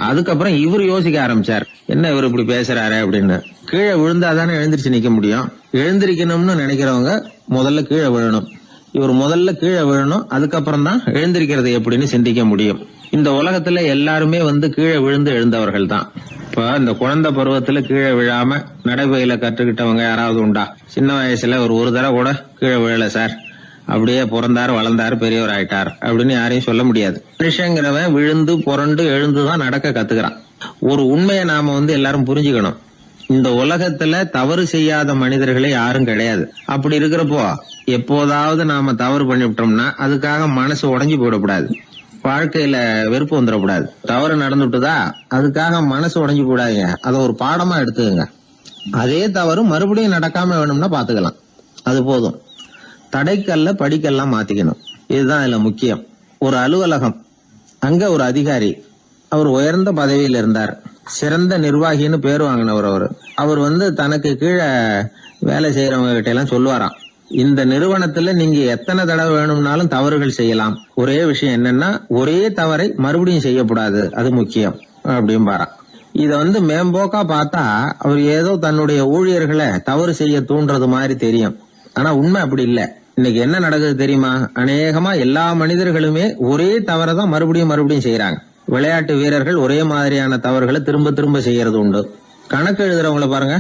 அதுக்கப்புறம் இவர் யோசிக்க ஆரம்பிச்சார், என்ன இவர் இப்படி பேசுறாரு அப்படின்னு. கீழே விழுந்தாதானே எழுந்திருச்சு நிக்க முடியும். எழுந்திருக்கணும்னு நினைக்கிறவங்க முதல்ல கீழே விழணும். இவர் முதல்ல கீழே விழணும், அதுக்கப்புறம் தான் எழுந்திருக்கிறது எப்படின்னு சிந்திக்க முடியும். இந்த உலகத்துல எல்லாருமே கீழே விழுந்து எழுந்தவர்கள் தான். இப்ப இந்த குழந்தை பருவத்துல கீழே விழாம நடைபயில கற்றுக்கிட்டவங்க யாராவது உண்டா? சின்ன வயசுல ஒரு தடவை கூட கீழே விழல சார், அப்படியே பிறந்தாரு வளர்ந்தாரு பெரியவர் ஆயிட்டார் அப்படின்னு யாரையும் சொல்ல முடியாது. மனுஷங்கிறவன் விழுந்து புரண்டு எழுந்துதான் நடக்க கத்துக்கிறான். ஒரு உண்மையை நாம எல்லாரும் புரிஞ்சுக்கணும். இந்த உலகத்துல தவறு செய்யாத மனிதர்களே யாரும் கிடையாது. அப்படி இருக்கிறப்போ எப்போதாவது நாம தவறு பண்ணிவிட்டோம்னா அதுக்காக மனசு உடைஞ்சு போயிடக்கூடாது, வாழ்க்கையில வெறுப்பு வந்துடக்கூடாது. தவறு நடந்துட்டுதா அதுக்காக மனசு உடைஞ்சு போடாதீங்க, அதை ஒரு பாடமா எடுத்துக்கங்க. அதே தவறு மறுபடியும் நடக்காம வேணும்னா பாத்துக்கலாம், அது போதும். தடைக்கல்ல படிக்கெல்லாம் மாத்திக்கணும், இதுதான் இதுல முக்கியம். ஒரு அலுவலகம், அங்க ஒரு அதிகாரி, அவர் உயர்ந்த பதவியில் இருந்தார், சிறந்த நிர்வாகின்னு பேர் வாங்கினவர். அவர் தனக்கு கீழே வேலை செய்யறவங்க கிட்ட எல்லாம் சொல்லுவாராம், இந்த நிறுவனத்துல நீங்க எத்தனை தடவை வேணும்னாலும் தவறுகள் செய்யலாம், ஒரே விஷயம் என்னன்னா ஒரே தவறை மறுபடியும் செய்யக்கூடாது, அது முக்கியம் அப்படின்பாராம். இத மேம்போக்கா பார்த்தா அவர் ஏதோ தன்னுடைய ஊழியர்களை தவறு செய்ய தூண்டுறது மாதிரி தெரியும். ஆனா உண்மை அப்படி இல்ல. இன்னைக்கு என்ன நடக்குது தெரியுமா? அநேகமா எல்லா மனிதர்களுமே ஒரே தவறை தான் மறுபடியும் செய்யறாங்க. விளையாட்டு வீரர்கள் ஒரே மாதிரியான தவறுகளை திரும்ப திரும்ப செய்யறது உண்டு. கணக்கு எழுதுறவங்களை பாருங்க,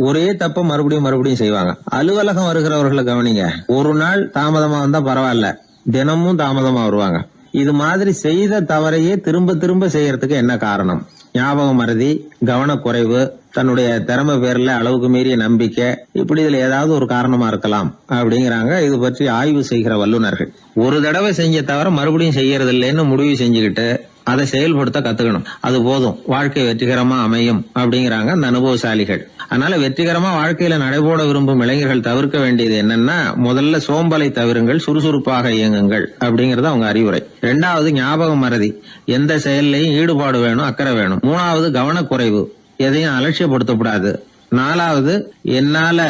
ஒரே தப்ப மறுபடியும் செய்வாங்க. அலுவலகம் வருகிறவர்களை கவனிங்க, ஒரு நாள் தாமதமா வந்தா பரவாயில்ல, தினமும் தாமதமா வருவாங்க. இது மாதிரி செய்த தவறையே திரும்ப திரும்ப செய்யறதுக்கு என்ன காரணம்? ஞாபகம் மறதி, கவனக்குறைவு, தன்னுடைய திறமை பேர்ல அளவுக்கு மீறிய நம்பிக்கை, இப்படி இதுல ஏதாவது ஒரு காரணமா இருக்கலாம் அப்படிங்கிறாங்க இது பற்றி ஆய்வு செய்கிற வல்லுநர்கள். ஒரு தடவை செஞ்ச தவிர மறுபடியும் செய்யறது இல்லைன்னு முடிவு செஞ்சுக்கிட்டு அதை செயல்படுத்த கத்துக்கணும், அது போதும், வாழ்க்கை வெற்றிகரமா அமையும் அப்படிங்கிறாங்க அந்த அனுபவசாலிகள். அதனால வெற்றிகரமா வாழ்க்கையில நடைபோட விரும்பும் இளைஞர்கள் தவிர்க்க வேண்டியது என்னன்னா, முதல்ல சோம்பலை தவிருங்கள், சுறுசுறுப்பாக இயங்குங்கள் அப்படிங்கறது அவங்க அறிவுரை. 2வது ஞாபகம் மறதி, எந்த செயல்லையும் ஈடுபாடு வேணும், அக்கறை வேணும். 3வது கவனக்குறைவு, எதையும் அலட்சியப்படுத்தக்கூடாது. 4வது என்னால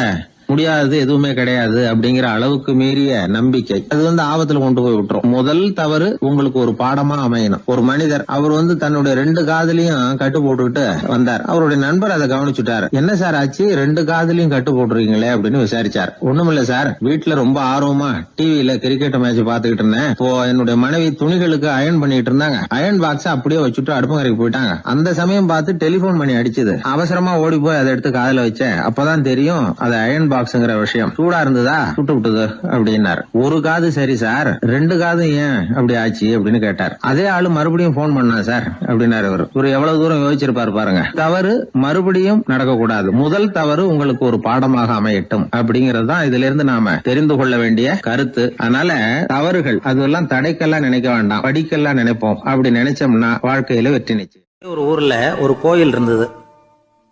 முடியாதது எதுவுமே கிடையாது அப்படிங்கிற அளவுக்கு மீறிய நம்பிக்கை, அது ஆபத்துல கொண்டு போய் விட்டுரும். முதல் தவறு உங்களுக்கு ஒரு பாடமா அமையணும். ஒரு மனிதர் அவர் தன்னுடைய 2 காதுலயும் கட்டு போட்டுக்கிட்டு வந்தார். அவருடைய நண்பர் அதை கவனிச்சுட்டாரு. என்ன சார் ஆச்சு, 2 காதுலயும் கட்டு போட்டுருக்கீங்களே அப்படின்னு விசாரிச்சார். ஒண்ணுமில்ல சார், வீட்டுல ரொம்ப ஆர்வமா டிவியில கிரிக்கெட் மேட்ச் பாத்துக்கிட்டு இருந்தேன். இப்போ என்னுடைய மனைவி துணிகளுக்கு அயன் பண்ணிட்டு இருந்தாங்க. அயன் பாக்ஸ் அப்படியே வச்சுட்டு அடுப்பங்கரைக்கு போயிட்டாங்க. அந்த சமயம் பார்த்து டெலிபோன் பண்ணி அடிச்சது. அவசரமா ஓடி போய் அதை எடுத்து காதுல வச்சேன். அப்பதான் தெரியும் அது அயன் பாக்ஸ்ங்கிற விஷயம். சூடா இருந்ததா, சுட்டு விட்டது அப்படின்னாரு. ஒரு காது சரி சார், 2 காது ஏன் அப்படி ஆச்சு அப்படின்னு கேட்டார். அதே ஆளு மறுபடியும் போன் பண்ணா சார் அப்படின்னாரு. இவர் எவ்வளவு தூரம் யோசிச்சிருப்பாரு பாருங்க. தவறு மறுபடியும் நடக்கக்கூடாது, முதல் தவறு உங்களுக்கு ஒரு பாடமாக அமையட்டும் அப்படிங்கறது தான் இதுல இருந்து நாம தெரிந்து கொள்ள வேண்டிய கருத்து. அதனால தவறுகள் அதெல்லாம் தடைக்கெல்லாம் நினைக்க வேண்டாம், படிக்கெல்லாம் நினைப்போம். அப்படி நினைச்சோம்னா வாழ்க்கையில வெற்றி நிச்சயம். ஒரு ஊர்ல ஒரு கோயில் இருந்தது,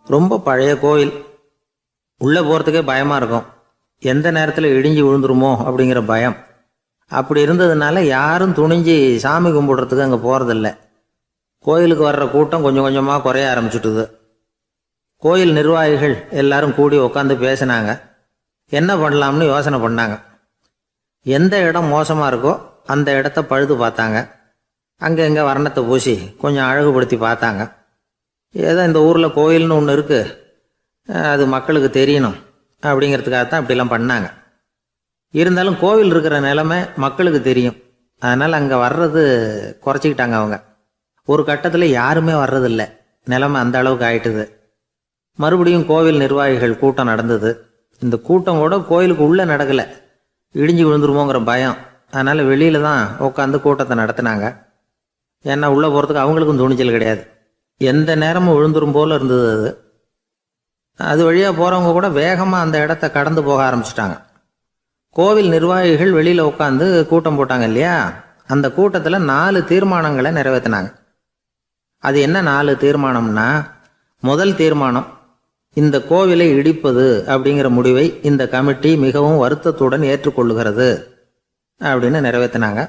ரொம்ப பழைய கோயில். உள்ளே போகிறதுக்கே பயமாக இருக்கும், எந்த நேரத்தில் இடிஞ்சு விழுந்துருமோ அப்படிங்கிற பயம். அப்படி இருந்ததுனால யாரும் துணிஞ்சு சாமி கும்பிடுறதுக்கு அங்கே போகிறதில்ல. கோயிலுக்கு வர்ற கூட்டம் கொஞ்சம் கொஞ்சமாக குறைய ஆரம்பிச்சுட்டுது. கோயில் நிர்வாகிகள் எல்லாரும் கூடி உட்காந்து பேசினாங்க, என்ன பண்ணலாம்னு யோசனை பண்ணாங்க. எந்த இடம் மோசமாக இருக்கோ அந்த இடத்த பழுது பார்த்தாங்க. அங்கே இங்கே வர்ணத்தை பூசி கொஞ்சம் அழகுபடுத்தி பார்த்தாங்க. ஏதோ இந்த ஊரில் கோயில்னு ஒன்று இருக்குது, அது மக்களுக்கு தெரியணும் அப்படிங்கிறதுக்காகத்தான் இப்படிலாம் பண்ணாங்க. இருந்தாலும் கோவில் இருக்கிற நிலைமை மக்களுக்கு தெரியும், அதனால் அங்கே வர்றது குறைச்சிக்கிட்டாங்க அவங்க. ஒரு கட்டத்தில் யாருமே வர்றதில்லை, நிலைமை அந்த அளவுக்கு ஆயிட்டுது. மறுபடியும் கோவில் நிர்வாகிகள் கூட்டம் நடந்தது. இந்த கூட்டம் கூட கோயிலுக்கு உள்ளே நடக்கலை, இடிஞ்சு விழுந்துருமோங்கிற பயம். அதனால் வெளியில் தான் உட்காந்து கூட்டத்தை நடத்தினாங்க. ஏன்னா உள்ளே போகிறதுக்கு அவங்களுக்கும் துணிச்சல் கிடையாது. எந்த நேரமும் விழுந்துரும் போல் இருந்தது அது. அது வழியாக போகிறவங்க கூட வேகமாக அந்த இடத்த கடந்து போக ஆரம்பிச்சிட்டாங்க. கோவில் நிர்வாகிகள் வெளியில் உட்காந்து கூட்டம் போட்டாங்க இல்லையா, அந்த கூட்டத்தில் 4 தீர்மானங்களை நிறைவேற்றினாங்க. அது என்ன 4 தீர்மானம்னா, முதல் தீர்மானம், இந்த கோவிலை இடிப்பது அப்படிங்கிற முடிவை இந்த கமிட்டி மிகவும் வருத்தத்துடன் ஏற்றுக்கொள்ளுகிறது அப்படின்னு நிறைவேற்றினாங்க.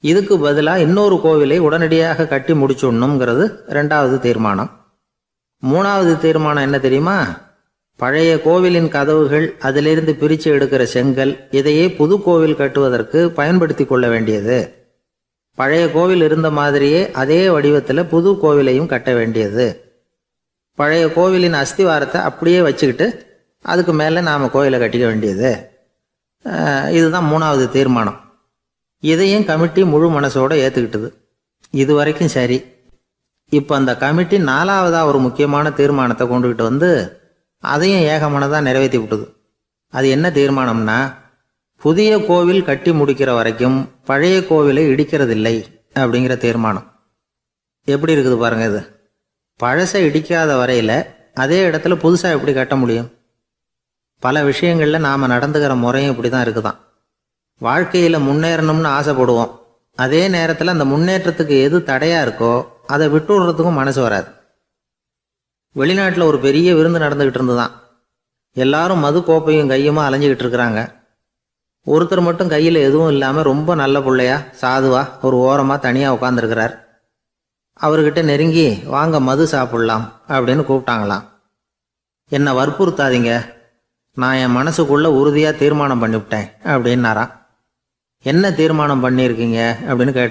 இதுக்கு பதிலாக இன்னொரு கோவிலை உடனடியாக கட்டி முடிச்சுடணுங்கிறது 2வது தீர்மானம். 3வது தீர்மானம் என்ன தெரியுமா? பழைய கோவிலின் கதவுகள், அதிலிருந்து பிரித்து எடுக்கிற செங்கல், இதையே புது கோவில் கட்டுவதற்கு பயன்படுத்தி கொள்ள வேண்டியது. பழைய கோவில் இருந்த மாதிரியே அதே வடிவத்தில் புது கோவிலையும் கட்ட வேண்டியது. பழைய கோவிலின் அஸ்திவாரத்தை அப்படியே வச்சுக்கிட்டு அதுக்கு மேலே நாம் கோவிலை கட்டிக்க வேண்டியது. இதுதான் 3வது தீர்மானம். இதையும் கமிட்டி முழு மனசோடு ஏற்றுக்கிட்டது. இது வரைக்கும் சரி. இப்போ அந்த கமிட்டி 4வதாக ஒரு முக்கியமான தீர்மானத்தை கொண்டுகிட்டு வந்து அதையும் ஏகமனதாக நிறைவேற்றி விட்டது. அது என்ன தீர்மானம்னா, புதிய கோவில் கட்டி முடிக்கிற வரைக்கும் பழைய கோவிலை இடிக்கிறதில்லை அப்படிங்கிற தீர்மானம். எப்படி இருக்குது பாருங்க இது. பழசை இடிக்காத வரையில் அதே இடத்துல புதுசாக எப்படி கட்ட முடியும்? பல விஷயங்களில் நாம் நடந்துக்கிற முறையும் இப்படி தான் இருக்குதான். வாழ்க்கையில் முன்னேறணும்னு ஆசைப்படுவோம். அதே நேரத்தில் அந்த முன்னேற்றத்துக்கு எது தடையாக இருக்கோ அதை விட்டு விடுறதுக்கும் மனசு வராது. வெளிநாட்டில் ஒரு பெரிய விருந்து நடந்துக்கிட்டு இருந்துதான். எல்லாரும் மது கோப்பையும் கையுமா அலைஞ்சிக்கிட்டு இருக்கிறாங்க. ஒருத்தர் மட்டும் கையில் எதுவும் இல்லாமல் ரொம்ப நல்ல பிள்ளையா சாதுவா ஒரு ஓரமாக தனியாக உட்காந்துருக்கிறார். அவர்கிட்ட நெருங்கி வாங்க மது சாப்பிட்லாம் அப்படின்னு கூப்பிட்டாங்களாம். என்னை வற்புறுத்தாதீங்க, நான் என் மனசுக்குள்ளே உறுதியாக தீர்மானம் பண்ணிவிட்டேன் அப்படின்னாராம். என்ன தீர்மானம் பண்ணியிருக்கீங்க அப்படின்னு கேட்டு